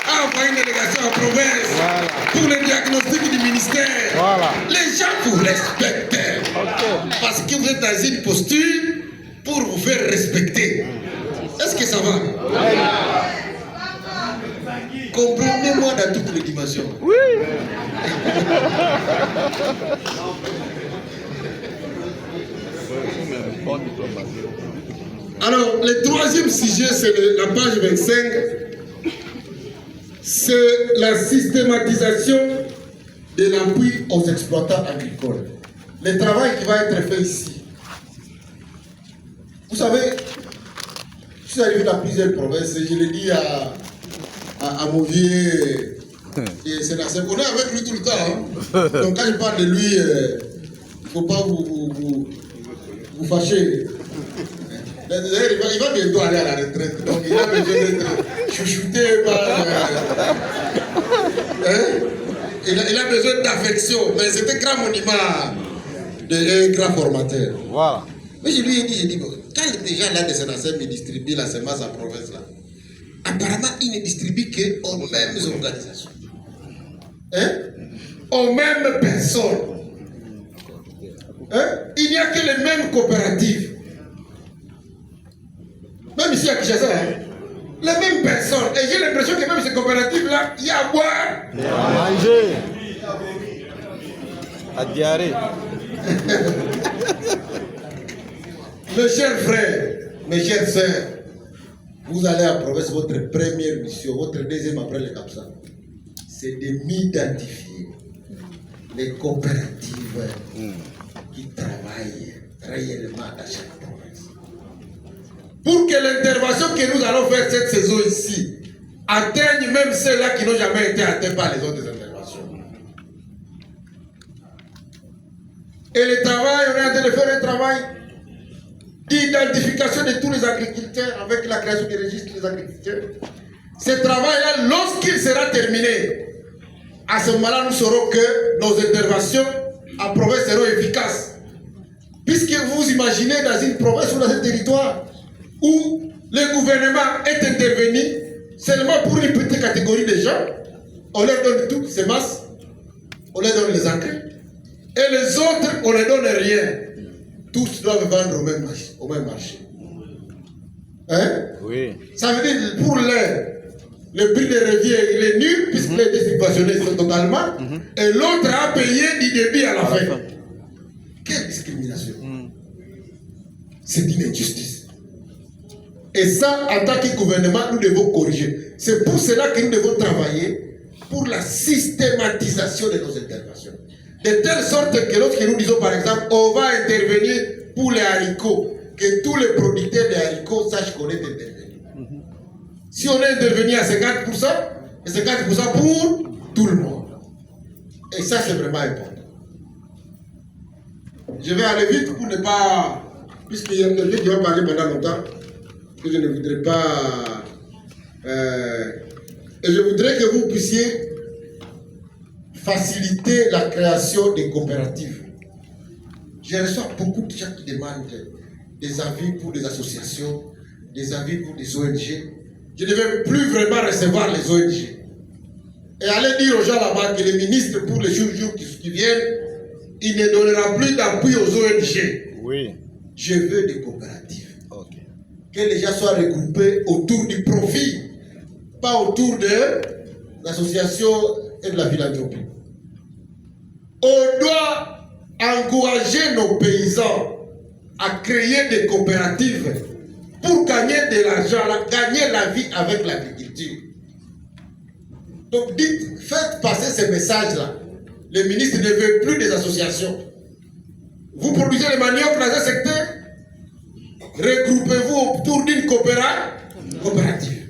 a envoyé une délégation en province pour le diagnostic du ministère. Les gens vous respectent. dans une posture pour vous faire respecter. Est-ce que ça va? Comprenez-moi dans toutes les dimensions. Oui. Alors, le troisième sujet, c'est la page 25. C'est la systématisation de l'appui aux exploitants agricoles. Le travail qui va être fait ici. Vous savez, je suis arrivé dans plusieurs provinces et je l'ai dit à Mouvier et Sénacem. On est avec lui tout le temps. Hein? Donc quand je parle de lui, il ne faut pas vous fâcher. D'ailleurs, il va bientôt aller à la retraite. Donc il a besoin d'être chouchouté par... il a besoin d'affection. Mais c'est un grand monument, un grand formateur. Voilà. Mais je lui ai dit, bon, quand les gens là de Sénacem me distribuent la semence en province là, apparemment ils ne distribuent qu'aux mêmes organisations. Aux mêmes personnes. Il n'y a que les mêmes coopératives. Même ici à Kinshasa, les mêmes personnes. Et j'ai l'impression que même ces coopératives-là, il y a à boire. À manger. À diarrhée. Mes chers frères, mes chères sœurs, vous allez en province, votre première mission, votre deuxième après le CAPSA, c'est de m'identifier les coopératives qui travaillent réellement dans chaque province. Pour que l'intervention que nous allons faire cette saison ici atteigne même ceux-là qui n'ont jamais été atteints par les autres interventions. Et le travail, on est en train de faire un travail d'identification de tous les agriculteurs avec la création du registre des agriculteurs. Ce travail-là, lorsqu'il sera terminé, à ce moment-là, nous saurons que nos interventions en province seront efficaces. Puisque vous imaginez dans une province ou dans un territoire où le gouvernement est intervenu seulement pour une petite catégorie de gens, on leur donne toutes ces masses, on leur donne les engrais, et les autres, on ne leur donne rien. Tous doivent vendre au même marché. Hein? Oui. Ça veut dire pour le prix des revient, il est nul, puisqu'il est subventionné totalement, et l'autre a payé du début à la fin. Quelle discrimination! C'est une injustice. Et ça, en tant que gouvernement, nous devons corriger. C'est pour cela que nous devons travailler pour la systématisation de nos interventions. De telle sorte que lorsque nous disons par exemple, on va intervenir pour les haricots, que tous les producteurs de haricots sachent qu'on est intervenu. Si on est intervenu à 50%, et 50% pour tout le monde. Et ça, c'est vraiment important. Je vais aller vite pour ne pas, puisqu'il y a quelqu'un qui va parler pendant longtemps, que je ne voudrais pas... et je voudrais que vous puissiez faciliter la création des coopératives. Je reçois beaucoup de gens qui demandent des avis pour des associations, des avis pour des ONG. Je ne vais plus vraiment recevoir les ONG. Et aller dire aux gens là-bas que le ministre, pour les jours qui viennent, il ne donnera plus d'appui aux ONG. Oui. Je veux des coopératives. Ok. Que les gens soient regroupés autour du profit, pas autour de l'association et de la philanthropie. On doit encourager nos paysans à créer des coopératives pour gagner de l'argent, gagner la vie avec l'agriculture. Donc dites, faites passer ces messages-là. Le ministre ne veut plus des associations. Vous produisez le manioc dans un secteur, regroupez-vous autour d'une coopérative.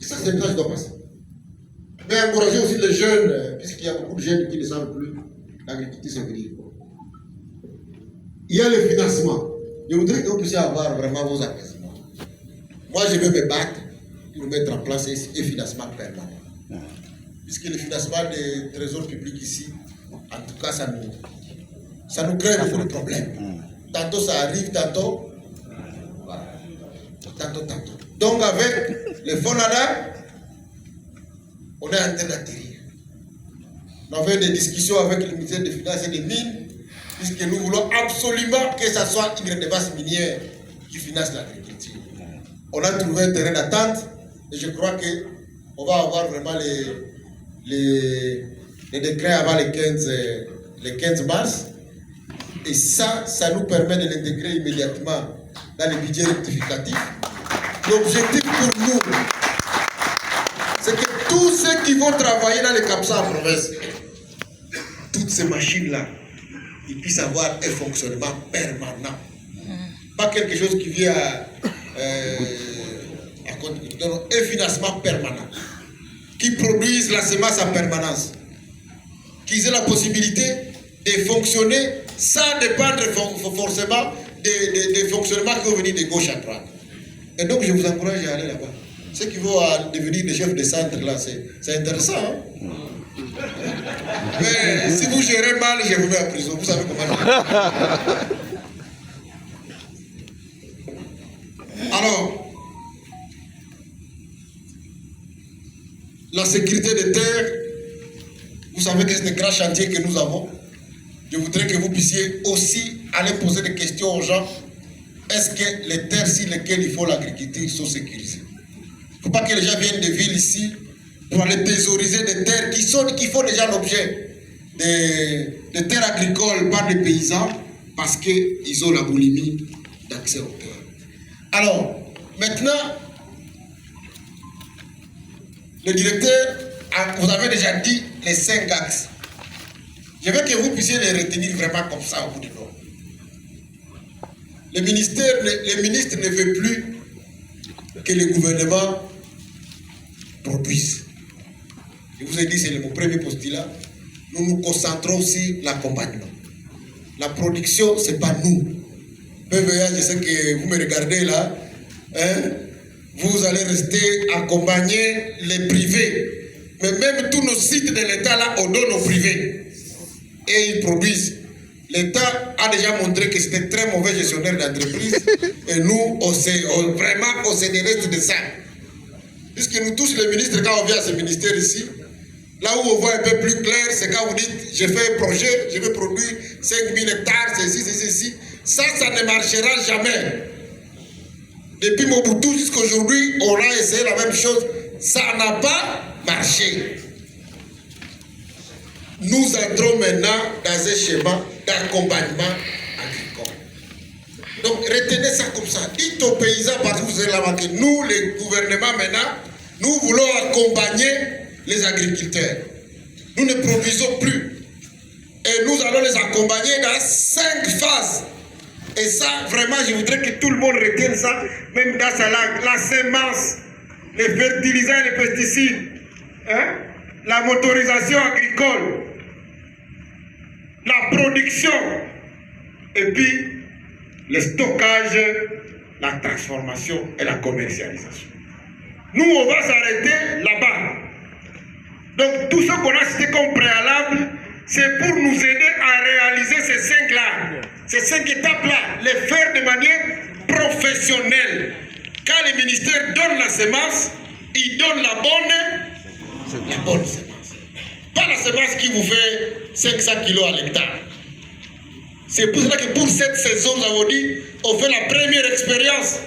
Et ça, c'est le message qui doit passer. Mais encourager aussi les jeunes, puisqu'il y a beaucoup de jeunes qui ne savent plus l'agriculture, ça veut dire quoi. Il y a le financement. Je voudrais que vous puissiez avoir vraiment vos apaisements. Moi, je vais me battre pour mettre en place un financement permanent. Puisque le financement des trésors publics ici, en tout cas, ça nous crée beaucoup de problèmes. Tantôt ça arrive, tantôt. Voilà. Tantôt. Donc, avec le fonds NADA, on est en train d'atterrir. On avait des discussions avec le ministère des Finances et des Mines, puisque nous voulons absolument que ce soit une redevance minière qui finance l'agriculture. On a trouvé un terrain d'attente et je crois qu'on va avoir vraiment les décrets avant le 15 mars. Et ça nous permet de l'intégrer immédiatement dans le budget rectificatif. L'objectif pour nous, c'est que tous ceux qui vont travailler dans les CAPSA en province, toutes ces machines-là, ils puissent avoir un fonctionnement permanent. Pas quelque chose qui vient un financement permanent. Qui produisent la semence en permanence. Qu'ils aient la possibilité de fonctionner sans dépendre forcément des fonctionnements qui vont venir de gauche à droite. Et donc je vous encourage à aller là-bas. Ceux qui vont devenir des chefs de centre là, c'est intéressant. Hein? Mais si vous gérez mal, je vous mets en prison. Vous savez comment je fais. Alors, la sécurité des terres, vous savez que c'est un grand chantier que nous avons. Je voudrais que vous puissiez aussi aller poser des questions aux gens. Est-ce que les terres sur lesquelles il faut l'agriculture sont sécurisées? Il ne faut pas que les gens viennent de villes ici pour aller thésauriser des terres qui font déjà l'objet des terres agricoles par des paysans parce qu'ils ont la boulimie d'accès aux terres. Alors, maintenant, le directeur, vous avez déjà dit les 5 axes. Je veux que vous puissiez les retenir vraiment comme ça au bout du nom. Le ministre ne veut plus que le gouvernement produise. Je vous ai dit, c'est mon premier postulat. Nous nous concentrons sur l'accompagnement. La production, ce n'est pas nous. PVA, je sais que vous me regardez là. Hein? Vous allez rester accompagner les privés. Mais même tous nos sites de l'État là, on donne aux privés. Et ils produisent. L'État a déjà montré que c'était très mauvais gestionnaire d'entreprise. Et nous, on se déreste de ça. Puisque nous tous, les ministres, quand on vient à ce ministère ici, là où on voit un peu plus clair, c'est quand vous dites, j'ai fait un projet, je vais produire 5000 hectares, ceci. Ça ne marchera jamais. Depuis Mobutu jusqu'à aujourd'hui, on a essayé la même chose. Ça n'a pas marché. Nous entrons maintenant dans un schéma d'accompagnement agricole. Donc retenez ça comme ça. Dites aux paysans, parce que vous êtes là-bas, que nous, les gouvernements maintenant, nous voulons accompagner les agriculteurs. Nous ne produisons plus. Et nous allons les accompagner dans 5 phases. Et ça, vraiment, je voudrais que tout le monde retienne ça, même dans sa langue. La semence, les fertilisants et les pesticides, hein? La motorisation agricole, la production, et puis le stockage, la transformation et la commercialisation. Nous, on va s'arrêter là-bas. Donc, tout ce qu'on a cité comme préalable, c'est pour nous aider à réaliser ces 5-là, ces 5 étapes-là, les faire de manière professionnelle. Quand le ministère donne la semence, il donne la bonne semence. Pas la semence qui vous fait 500 kilos à l'hectare. C'est pour cela que pour cette saison, nous avons dit, on fait la première expérience.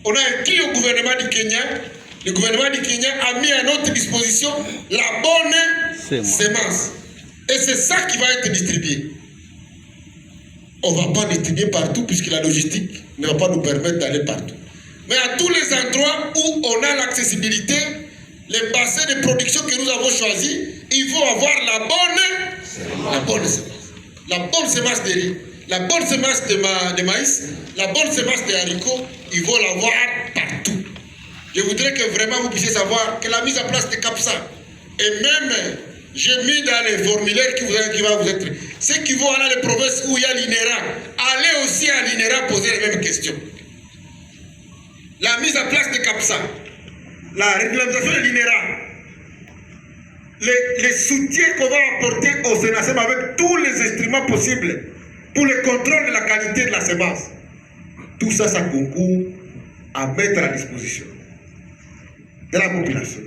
On a écrit au gouvernement du Kenya. Le gouvernement du Kenya a mis à notre disposition la bonne semence. Et c'est ça qui va être distribué. On ne va pas distribuer partout puisque la logistique ne va pas nous permettre d'aller partout. Mais à tous les endroits où on a l'accessibilité, les bassins de production que nous avons choisis, il faut avoir la bonne semence. La bonne semence de riz, la bonne semence de maïs, la bonne semence de haricots, il faut l'avoir partout. Je voudrais que vraiment vous puissiez savoir que la mise en place de CAPSA, et même j'ai mis dans les formulaires qui va vous être, ceux qui vont aller dans les provinces où il y a l'INERA, allez aussi à l'INERA poser les mêmes questions. La mise en place de CAPSA, la réglementation de l'INERA, les soutiens qu'on va apporter au SENASEM avec tous les instruments possibles pour le contrôle de la qualité de la semence. Tout ça, ça concourt à mettre à disposition de la population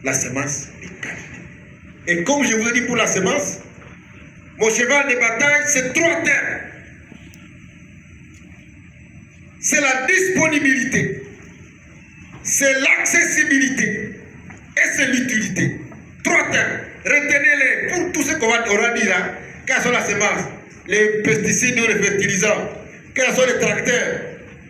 la semence de qualité. Et comme je vous ai dit pour la semence, Mon cheval de bataille, c'est 3 termes. C'est la disponibilité, c'est l'accessibilité et c'est l'utilité. 3 termes. Retenez-les pour tout ce qu'on aura dit là. Quelles sont la semence, les pesticides ou les fertilisants, quels sont les tracteurs.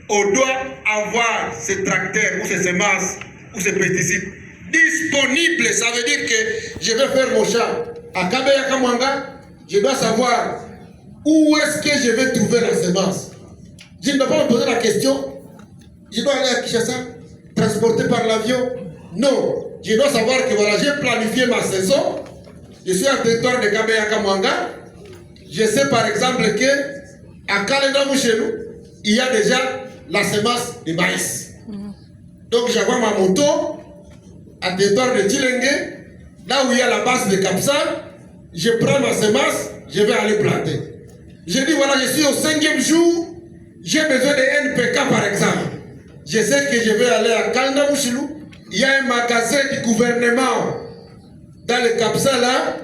On doit avoir ces tracteurs ou ces semences ou ces pesticides disponibles. Ça veut dire que je vais faire mon champ à Kabeya Kamwanga, je dois savoir où est-ce que je vais trouver la semence. Je ne dois pas me poser la question, je dois aller à Kinshasa, transporter par l'avion. Non, je dois savoir que voilà, j'ai planifié ma saison. Je suis en territoire de Kabeya Kamwanga. Je sais par exemple que à Kalendamou chez nous, il y a déjà la semence de maïs. Donc j'envoie ma moto à territoire de Tchilenge, là où il y a la base de Kapsa, je prends ma semence, je vais aller planter. Je dis voilà, je suis au 5e jour, j'ai besoin de NPK par exemple. Je sais que je vais aller à Kalendamouchilou, il y a un magasin du gouvernement dans le Kapsa là,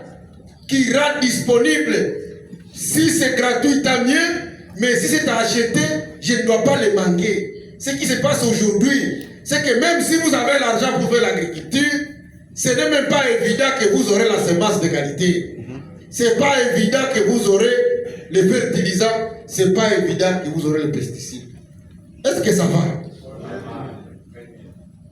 qui rend disponible. Si c'est gratuit, tant mieux, mais si c'est à acheter, je ne dois pas le manquer. Ce qui se passe aujourd'hui, c'est que même si vous avez l'argent pour faire l'agriculture, ce n'est même pas évident que vous aurez la semence de qualité. Ce n'est pas évident que vous aurez les fertilisants, ce n'est pas évident que vous aurez les pesticides. Est-ce que ça va?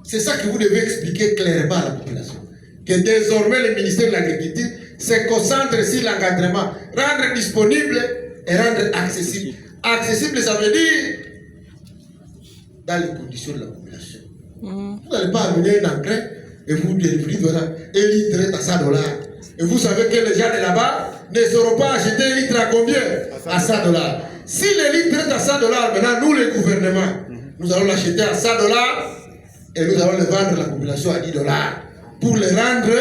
C'est ça que vous devez expliquer clairement à la population. Que désormais le ministère de l'Agriculture se concentre sur l'encadrement, rendre disponible et rendre accessible. Accessible, ça veut dire dans les conditions de la population. Vous n'allez pas amener un engrais et vous délivrer un litre à 100 $. Et vous savez que les gens de là-bas ne sauront pas acheter un litre à combien? À 100 $. Si le litre est à 100 $, maintenant nous, le gouvernement, nous allons l'acheter à 100 $ et nous allons le vendre à la population à 10 $ pour le rendre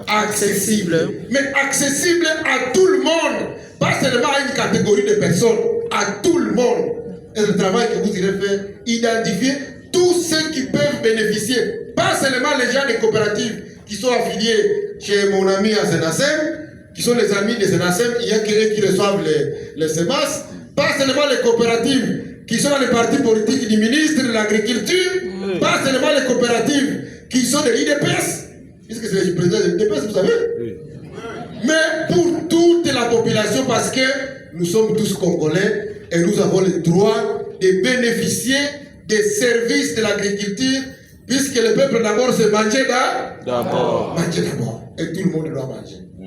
accessible. Mais accessible à tout le monde, pas seulement à une catégorie de personnes, à tout le monde. Et le travail que vous irez faire, identifier tous ceux qui peuvent bénéficier, pas seulement les gens des coopératives qui sont affiliés chez mon ami à Sénacem, qui sont les amis de Sénacem, il y a qui reçoivent les semences, pas seulement les coopératives qui sont dans les partis politiques du ministre de l'Agriculture, pas seulement les coopératives qui sont de l'IDPS, puisque c'est le président de l'IDPS, vous savez, mais pour toute la population, parce que nous sommes tous Congolais et nous avons le droit de bénéficier des services de l'agriculture, puisque le peuple d'abord se mangeait d'abord. Manger d'abord. Et tout le monde doit manger. Je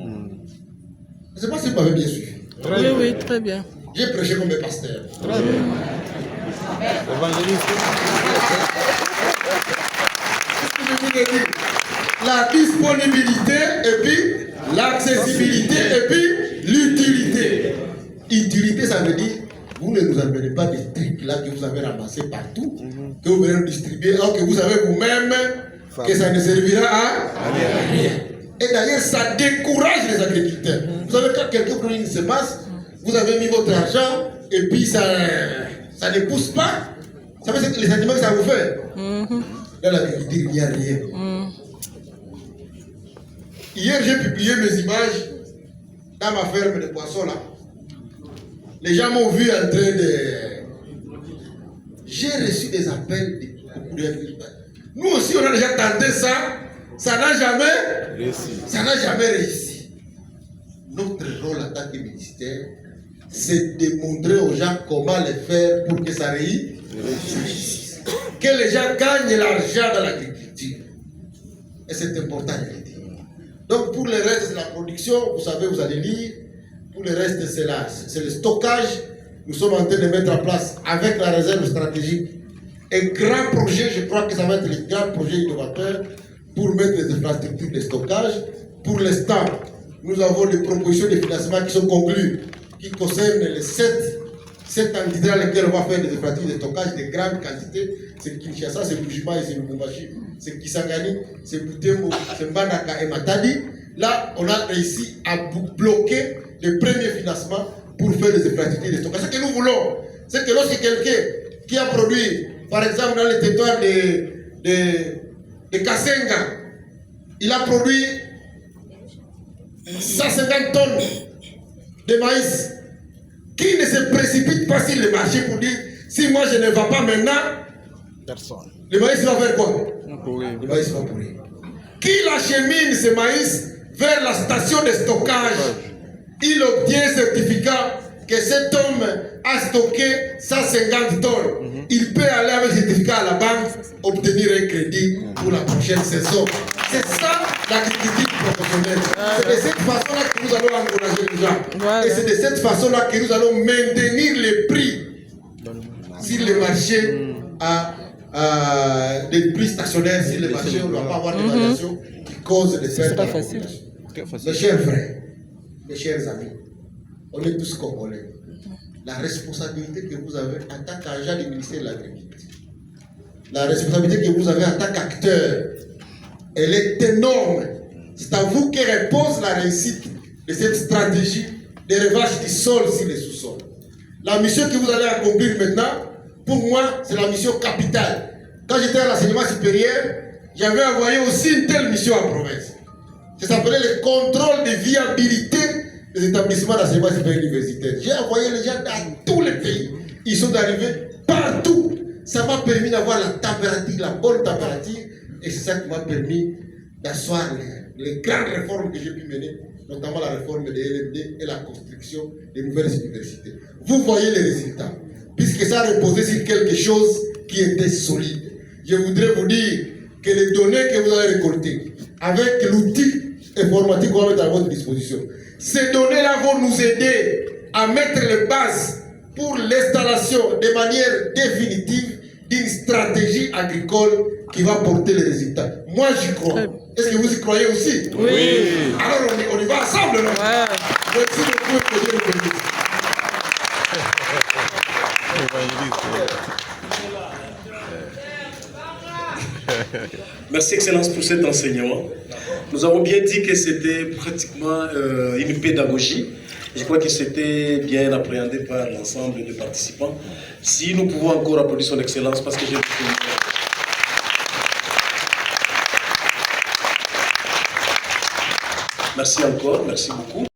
ne sais pas si vous m'avez bien suivi. Oui, oui, très bien. J'ai prêché comme un pasteur. Très bien. Qu'est-ce que je voulais dire? La disponibilité et puis l'accessibilité et puis l'utilité. Utilité, ça veut dire vous ne nous amenez pas des trucs là que vous avez ramassés partout, que vous venez nous distribuer, alors que vous savez vous-même que ça ne servira à rien. Et d'ailleurs, ça décourage les agriculteurs. Vous savez, quand quelqu'un prend une semence, vous avez mis votre argent et puis ça ne pousse pas. Ça veut dire les sentiments que ça vous fait. Dans l'agriculture, il n'y a rien. Hier, j'ai publié mes images dans ma ferme de poissons là. Les gens m'ont vu en train de... J'ai reçu des appels de beaucoup d'agriculteurs. Nous aussi, on a déjà tenté ça. Ça n'a jamais réussi. Ça n'a jamais réussi. Notre rôle en tant que ministère, c'est de montrer aux gens comment le faire pour que ça réussisse. Que les gens gagnent l'argent dans l'agriculture. Et c'est important de le dire. Donc pour le reste, c'est la production. Vous savez, vous allez lire. Pour le reste, c'est le stockage. Nous sommes en train de mettre en place, avec la réserve stratégique, un grand projet. Je crois que ça va être le grand projet innovateur pour mettre les infrastructures de stockage. Pour l'instant, nous avons des propositions de financement qui sont conclues, qui concernent les 7 entités dans lesquelles on va faire des infrastructures de stockage de grande quantité. C'est Kinshasa, c'est Bujumbura et c'est Lubumbashi, c'est Kisangani, c'est Butembo, c'est Mbandaka et Matadi. Là, on a réussi à bloquer le premier financement pour faire des infrastructures de stockage. Ce que nous voulons, c'est que lorsque quelqu'un qui a produit, par exemple dans le territoire de Kasenga, il a produit 150 tonnes de maïs. Qui ne se précipite pas sur le marché pour dire, si moi je ne vais pas maintenant, Personne. le maïs va faire quoi? Pourri. Le maïs va pourrir. Qui l'achemine ce maïs vers la station de stockage? Il obtient un certificat que cet homme a stocké 150 tonnes. Il peut aller avec le certificat à la banque, obtenir un crédit pour la prochaine saison. C'est ça l'agriculture professionnelle. C'est de cette façon-là que nous allons encourager les gens. Voilà. Et c'est de cette façon-là que nous allons maintenir les prix sur le marché des prix stationnaires. Sur le marché, on ne va pas avoir des variations qui causent des pertes. C'est pas facile. Mes chers frères, mes chers amis, on est tous congolais. La responsabilité que vous avez en tant qu'agent du ministère de l'Agriculture, la responsabilité que vous avez en tant qu'acteur, elle est énorme. C'est à vous que repose la réussite de cette stratégie de relevage du sol sur les sous-sols. La mission que vous allez accomplir maintenant, pour moi, c'est la mission capitale. Quand j'étais à l'enseignement supérieur, j'avais envoyé aussi une telle mission en province. Ça s'appelait le contrôle de viabilité des établissements d'enseignement supérieur universitaire. J'ai envoyé les gens dans tous les pays. Ils sont arrivés partout. Ça m'a permis d'avoir la température, la bonne température. Et c'est ça qui m'a permis d'asseoir les grandes réformes que j'ai pu mener, notamment la réforme de l'LMD et la construction des nouvelles universités. Vous voyez les résultats. Puisque ça reposait sur quelque chose qui était solide. Je voudrais vous dire que les données que vous avez récoltées, avec l'outil informatique qu'on va mettre à votre disposition, ces données-là vont nous aider à mettre les bases pour l'installation de manière définitive d'une stratégie agricole qui va porter les résultats. Moi, j'y crois. Est-ce que vous y croyez aussi? Oui. Alors, on y va ensemble, non? Ouais. Merci beaucoup et que Dieu vous bénisse. Merci, Excellence, pour cet enseignement. Nous avons bien dit que c'était pratiquement une pédagogie. Je crois que c'était bien appréhendé par l'ensemble des participants. Si nous pouvons encore applaudir son Excellence, parce que j'ai... Merci encore, merci beaucoup.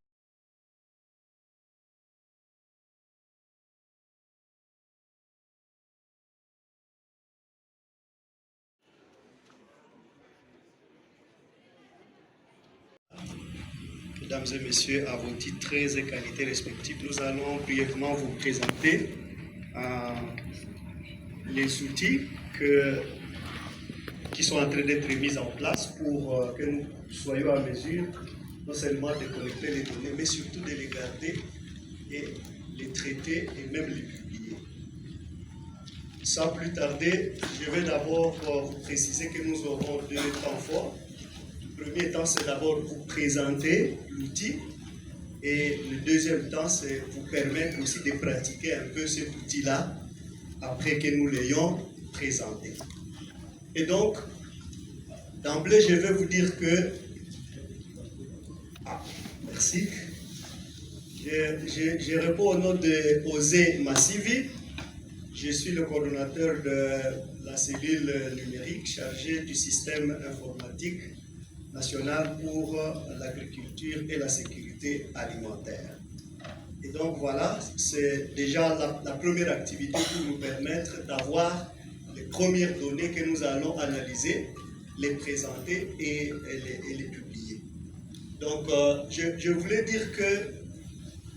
Mesdames et messieurs, à vos titres et qualités respectives, nous allons brièvement vous présenter les outils qui sont en train d'être mis en place pour que nous soyons à mesure non seulement de collecter les données, mais surtout de les garder et les traiter et même les publier. Sans plus tarder, je vais d'abord vous préciser que nous aurons deux temps forts. Le premier temps, c'est d'abord vous présenter l'outil et le deuxième temps, c'est vous permettre aussi de pratiquer un peu cet outil-là après que nous l'ayons présenté. Et donc, d'emblée, je vais vous dire que... merci. Je réponds au nom de Osé Massivi. Je suis le coordonnateur de la cellule numérique chargée du système informatique national pour l'agriculture et la sécurité alimentaire. Et donc voilà, c'est déjà la première activité pour nous permettre d'avoir les premières données que nous allons analyser, les présenter et les publier. Donc je voulais dire que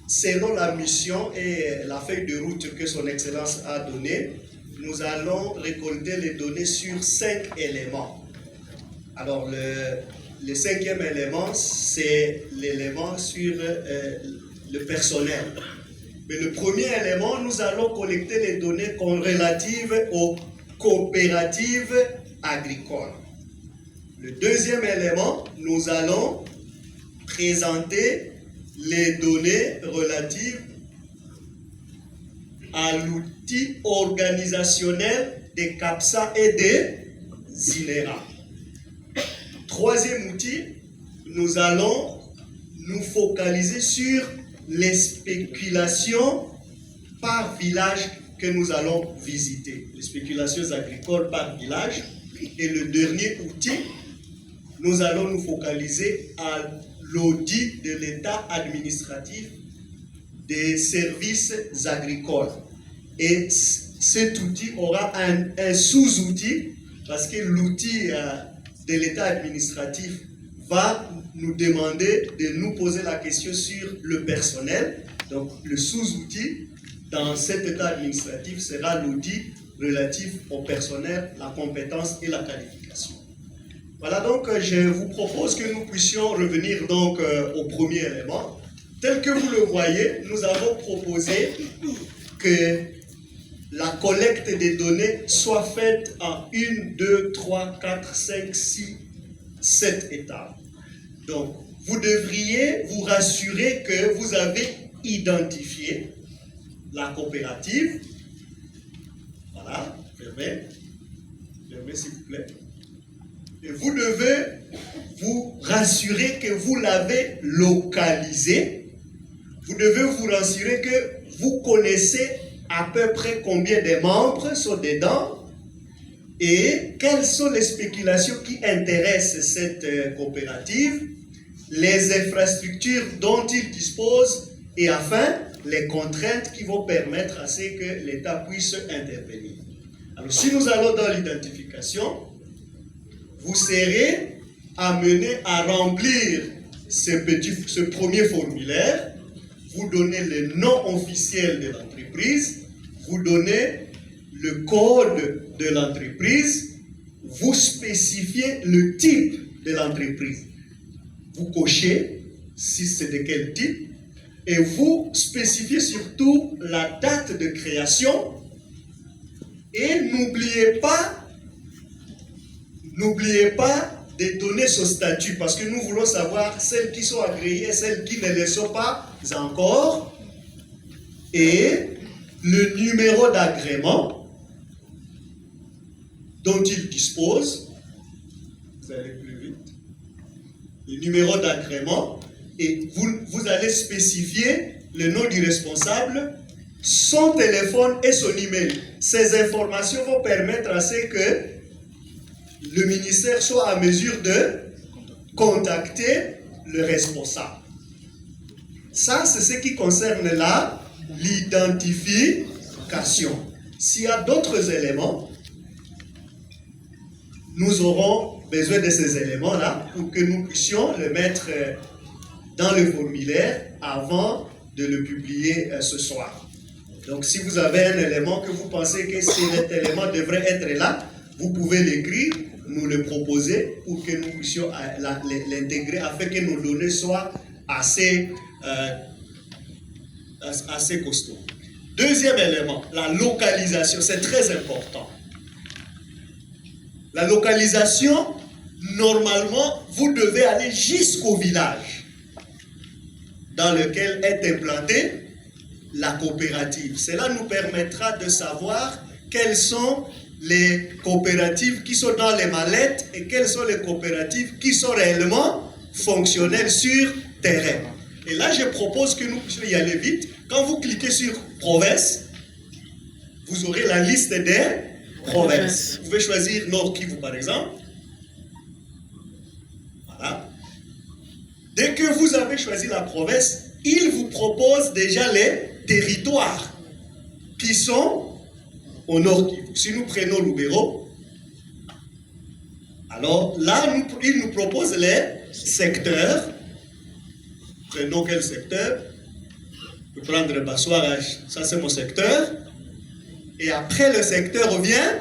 selon la mission et la feuille de route que son Excellence a donnée, nous allons récolter les données sur 5 éléments. Alors le cinquième élément, c'est l'élément sur le personnel. Mais le premier élément, nous allons collecter les données relatives aux coopératives agricoles. Le deuxième élément, nous allons présenter les données relatives à l'outil organisationnel des CAPSA et des INERA. Troisième outil, nous allons nous focaliser sur les spéculations par village que nous allons visiter. Les spéculations agricoles par village. Et le dernier outil, nous allons nous focaliser à l'audit de l'état administratif des services agricoles. Et cet outil aura un sous-outil, parce que l'outil de l'état administratif va nous demander de nous poser la question sur le personnel. Donc le sous-outil dans cet état administratif sera l'outil relatif au personnel, la compétence et la qualification. Voilà, donc je vous propose que nous puissions revenir donc au premier élément. Tel que vous le voyez, nous avons proposé que la collecte des données soit faite en 1, 2, 3, 4, 5, 6, 7 étapes. Donc, vous devriez vous rassurer que vous avez identifié la coopérative. Voilà, fermez s'il vous plaît. Et vous devez vous rassurer que vous l'avez localisée. Vous devez vous rassurer que vous connaissez à peu près combien de membres sont dedans et quelles sont les spéculations qui intéressent cette coopérative, les infrastructures dont ils disposent et enfin les contraintes qui vont permettre à ce que l'État puisse intervenir. Alors si nous allons dans l'identification, vous serez amené à remplir ce premier formulaire, vous donnez le nom officiel de l'entreprise, vous donnez le code de l'entreprise, vous spécifiez le type de l'entreprise. Vous cochez si c'est de quel type et vous spécifiez surtout la date de création et n'oubliez pas de donner son statut parce que nous voulons savoir celles qui sont agréées et celles qui ne le sont pas encore et le numéro d'agrément dont il dispose. Vous allez plus vite. Le numéro d'agrément et vous allez spécifier le nom du responsable, son téléphone et son email. Ces informations vont permettre à ce que le ministère soit à mesure de contacter le responsable. Ça, c'est ce qui concerne l'identification. S'il y a d'autres éléments, nous aurons besoin de ces éléments-là pour que nous puissions le mettre dans le formulaire avant de le publier ce soir. Donc, si vous avez un élément que vous pensez que cet élément devrait être là, vous pouvez l'écrire, nous le proposer pour que nous puissions l'intégrer afin que nos données soient assez costauds. Deuxième élément, la localisation, c'est très important. La localisation, normalement, vous devez aller jusqu'au village dans lequel est implantée la coopérative. Cela nous permettra de savoir quelles sont les coopératives qui sont dans les mallettes et quelles sont les coopératives qui sont réellement fonctionnelles sur terrain. Et là, je propose que nous puissions y aller vite. Quand vous cliquez sur province, vous aurez la liste des provinces. Vous pouvez choisir Nord Kivu par exemple. Voilà. Dès que vous avez choisi la province, il vous propose déjà les territoires qui sont au Nord Kivu. Si nous prenons Lubero, alors là, il nous propose les secteurs. Prenons quel secteur? Je peux prendre Bassoirage, ça c'est mon secteur. Et après le secteur vient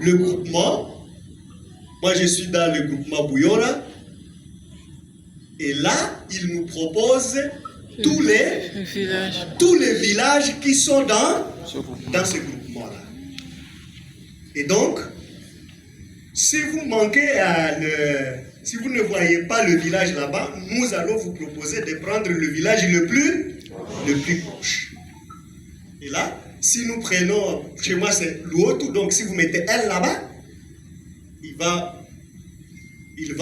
le groupement. Moi je suis dans le groupement Bouyora. Et là, il nous propose tous les villages qui sont dans ce groupement-là. Et donc, si vous manquez si vous ne voyez pas le village là-bas, nous allons vous proposer de prendre le village le plus proche. Et là, si nous prenons, chez moi c'est Luotu, donc si vous mettez L là-bas, il va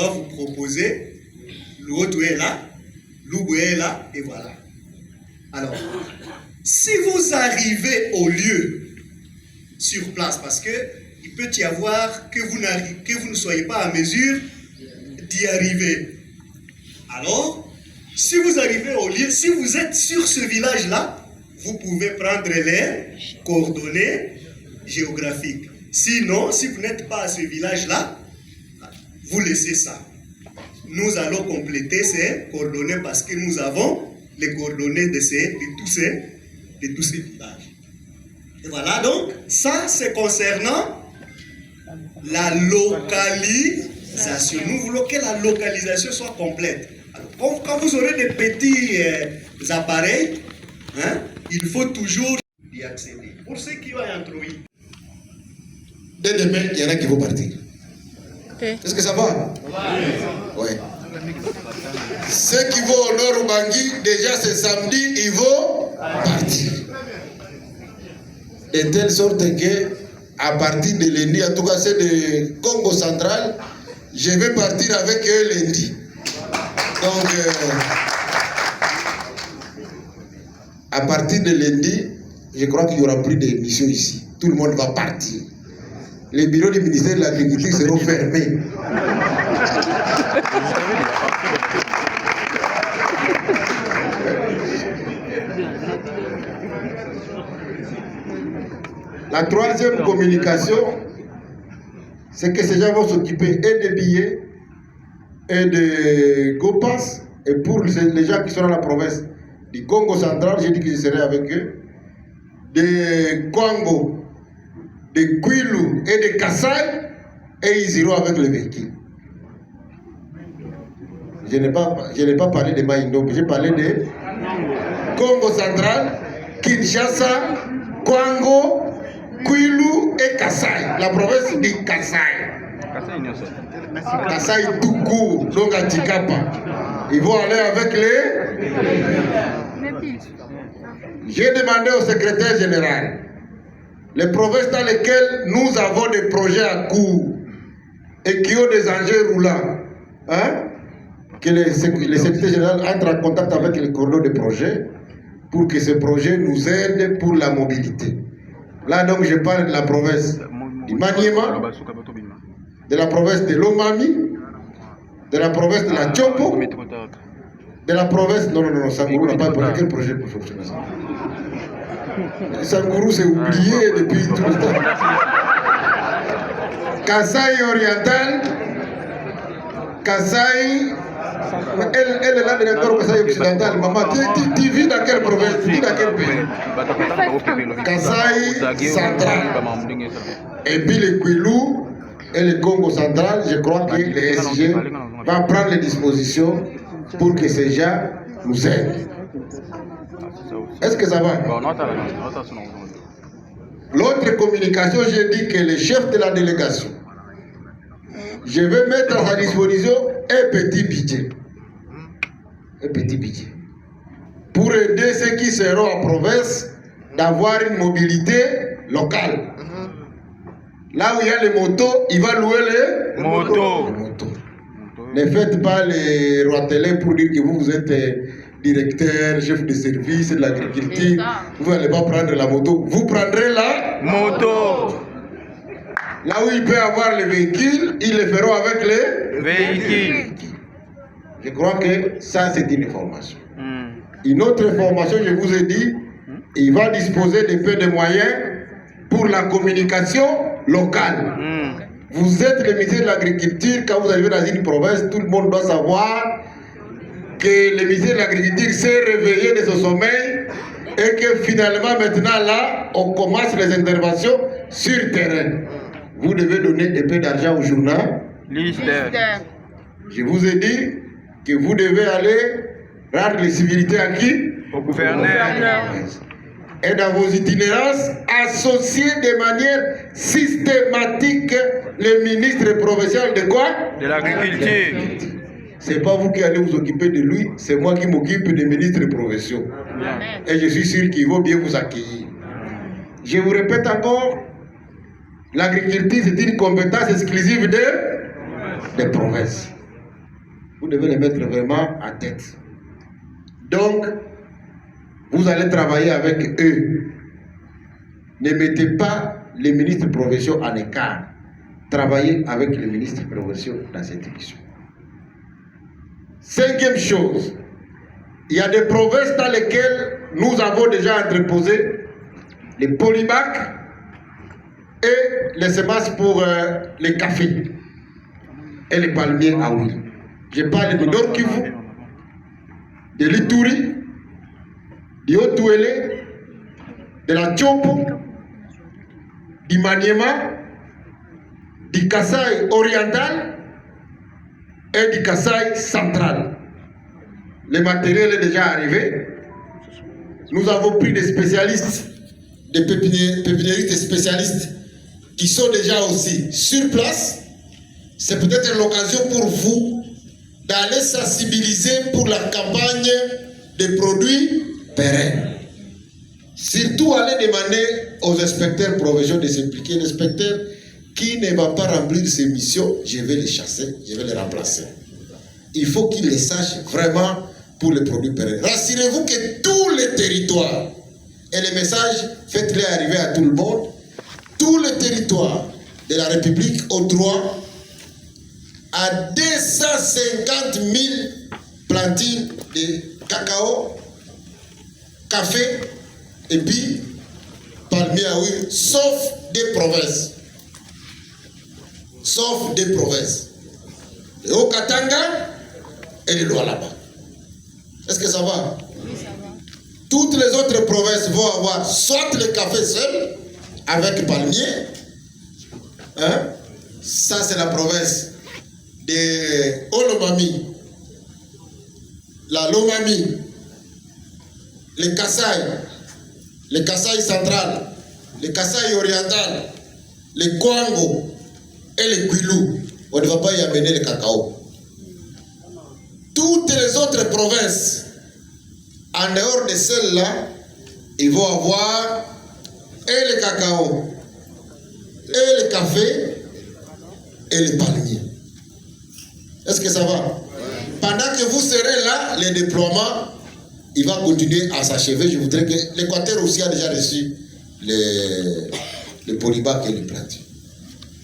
vous proposer Luotu est là, Lubu est là, et voilà. Alors, si vous arrivez au lieu sur place, parce que il peut y avoir que vous ne soyez pas à mesure d'y arriver. Alors, Si vous arrivez au lieu, si vous êtes sur ce village-là, vous pouvez prendre les coordonnées géographiques. Sinon, si vous n'êtes pas à ce village-là, vous laissez ça. Nous allons compléter ces coordonnées parce que nous avons les coordonnées de tous ces villages. Et voilà, donc, ça c'est concernant la localisation. Nous voulons que la localisation soit complète. Alors, quand vous aurez des petits appareils, hein, il faut toujours y accéder. Pour ceux qui ont introduit. Dès demain, il y en a qui vont partir. Okay. Est-ce que ça va? Oui. Ceux qui vont au nord Ubangi, déjà ce samedi, ils vont partir. De telle sorte que, à partir de lundi, en tout cas c'est de Congo central, je vais partir avec eux lundi. Donc, à partir de lundi, je crois qu'il n'y aura plus d'émissions ici. Tout le monde va partir. Les bureaux du ministère de l'Agriculture seront fermés. La troisième communication, c'est que ces gens vont s'occuper et des billets et de GoPass. Et pour les gens qui sont dans la province du Congo central, j'ai dit que je serai avec eux, de Congo, de Kwilu et de Kassai, et ils iront avec le véhicule. Je n'ai pas parlé de Maïndo, j'ai parlé de Congo central, Kinshasa, Congo, Kwilu et Kassai, la province du Kassai. Kassai tout court, donc à Tikapa. Ils vont aller avec les... J'ai demandé au secrétaire général, les provinces dans lesquelles nous avons des projets à cours et qui ont des enjeux roulants, hein, que le secrétaire général entre en contact avec les coordonnateurs de projets pour que ces projets nous aident pour la mobilité. Là donc je parle de la province du Maniema, de la province de Lomami, de la province de la Tchopo, de la province... Non, Sangourou n'a pas apporté quel projet pour fonctionner ça. Sangourou s'est oublié depuis tout le temps. Kassai oriental, Kassai... Elle est là de l'accord Kassai occidental. Maman, tu vis dans quelle province? Tu vis dans quel pays? Kassai central. Et puis le Kwilu et le Congo central, je crois que le SG va prendre les dispositions pour que ces gens nous aident. Est-ce que ça va? L'autre communication, j'ai dit que le chef de la délégation, je vais mettre à sa disposition un petit budget. Un petit budget. Pour aider ceux qui seront en province d'avoir une mobilité locale. Là où il y a les motos, il va louer les motos. Ne faites pas les roitelets pour dire que vous êtes directeur, chef de service de l'agriculture. Vous n'allez pas prendre la moto. Vous prendrez la moto. Là où il peut avoir les véhicules, ils le feront avec les véhicules. Je crois que ça, c'est une information. Une autre information, je vous ai dit, il va disposer de peu de moyens pour la communication locale. Vous êtes le ministère de l'Agriculture, quand vous arrivez dans une province, tout le monde doit savoir que le ministère de l'Agriculture s'est réveillé de son sommeil et que finalement, maintenant, là, on commence les interventions sur terrain. Vous devez donner un peu d'argent au journal. Je vous ai dit que vous devez aller rendre les civilités à qui? Au gouverneur. Et dans vos itinérances, associez de manière systématique le ministre provincial de quoi? De l'agriculture. C'est pas vous qui allez vous occuper de lui, c'est moi qui m'occupe des ministres provinciaux. Et je suis sûr qu'ils vont bien vous accueillir. Je vous répète encore, l'agriculture c'est une compétence exclusive des provinces. Vous devez les mettre vraiment en tête. Donc, vous allez travailler avec eux. Ne mettez pas les ministres provinciaux en écart. Travaillez avec les ministres provinciaux dans cette émission. Cinquième chose, Il y a des provinces dans lesquelles nous avons déjà entreposé les polybacs et les semences pour les cafés et les palmiers à huile. Je parle de Nord Kivu, de l'Ituri, du Haut-Ouélé, de la Tchopo, du Maniema, du Kasaï oriental et du Kasaï central. Le matériel est déjà arrivé. Nous avons pris des spécialistes, des pépiniéristes spécialistes qui sont déjà aussi sur place. C'est peut-être l'occasion pour vous d'aller sensibiliser pour la campagne des produits pérennes. Surtout, allez demander aux inspecteurs provinciaux de s'impliquer. L'inspecteur qui ne va pas remplir ses missions, je vais les chasser, je vais les remplacer. Il faut qu'il les sache vraiment pour les produits pérennes. Rassurez-vous que tous les territoires, et les messages, faites-les arriver à tout le monde, tous les territoires de la République ont droit à 250 000 plantines de cacao, café et puis palmier à huile, sauf des provinces. Sauf des provinces. Le Haut-Katanga et le Lualaba. Est-ce que ça va? Oui, ça va. Toutes les autres provinces vont avoir soit le café seul, avec palmier. Hein? Ça, c'est la province de Olomami, la Lomami, le Kasaï central, le Kasaï oriental, le Kwango et le Kwilu. On ne va pas y amener le cacao. Toutes les autres provinces, en dehors de celles-là, ils vont avoir et le cacao, et le café, et le palmier. Est-ce que ça va? Pendant que vous serez là, le déploiement, il va continuer à s'achever. Je voudrais que l'Équateur aussi a déjà reçu les polybacs et les plantes.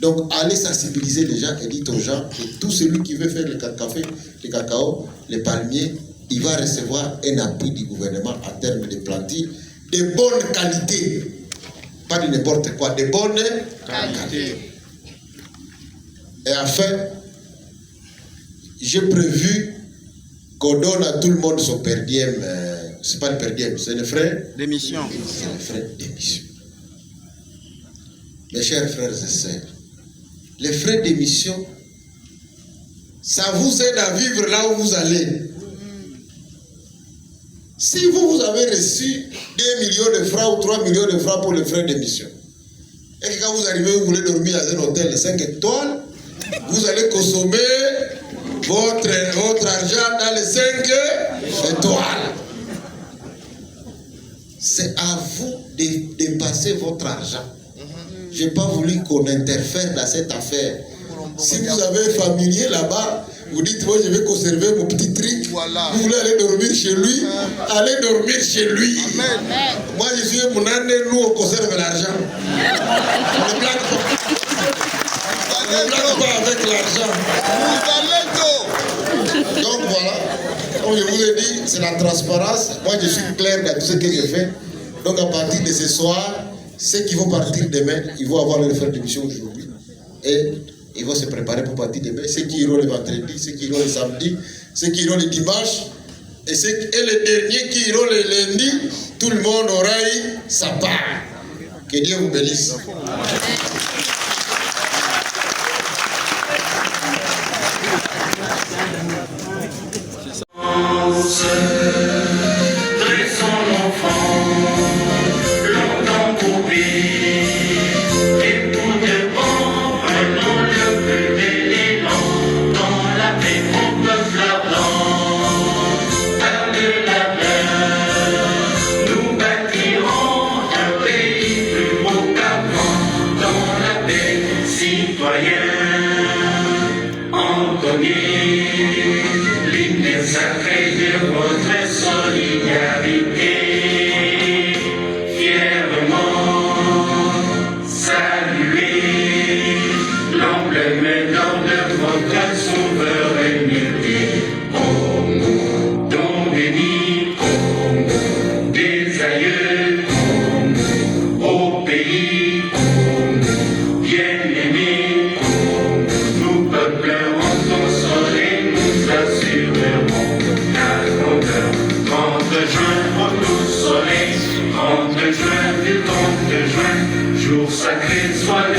Donc, allez sensibiliser les gens et dites aux gens que tout celui qui veut faire le café, le cacao, les palmiers, il va recevoir un appui du gouvernement à terme de plantes de bonne qualité. Pas de n'importe quoi, de bonne qualité. Et enfin, j'ai prévu qu'on donne à tout le monde son per diem. C'est pas le per diem, c'est le frais d'émission. C'est le frais d'émission. Mes chers frères et sœurs, les frais d'émission, ça vous aide à vivre là où vous allez. Si vous avez reçu 2 millions de francs ou 3 millions de francs pour les frais d'émission, et que quand vous arrivez, vous voulez dormir dans un hôtel de 5 étoiles, vous allez consommer votre argent dans les 5 étoiles. C'est à vous de dépenser votre argent. Je n'ai pas voulu qu'on interfère dans cette affaire. Si vous avez un familier là-bas, vous dites, moi je vais conserver mon petit truc. Voilà. Vous voulez aller dormir chez lui, allez dormir chez lui. Amen. Moi je suis mon année, nous on conserve l'argent. On ne blague pas. On ne blague pas avec l'argent. Donc voilà, comme je vous ai dit, c'est la transparence. Moi je suis clair dans tout ce que je fais. Donc à partir de ce soir, ceux qui vont partir demain, ils vont avoir leur frais d'émission aujourd'hui. Et ils vont se préparer pour partir demain. Ceux qui iront le vendredi, ceux qui iront le samedi, ceux qui iront le dimanche, et les derniers qui iront le lundi, tout le monde aura eu sa part. Que Dieu vous bénisse. Souveraineté, oh mon don béni. de juin, jour sacré, soir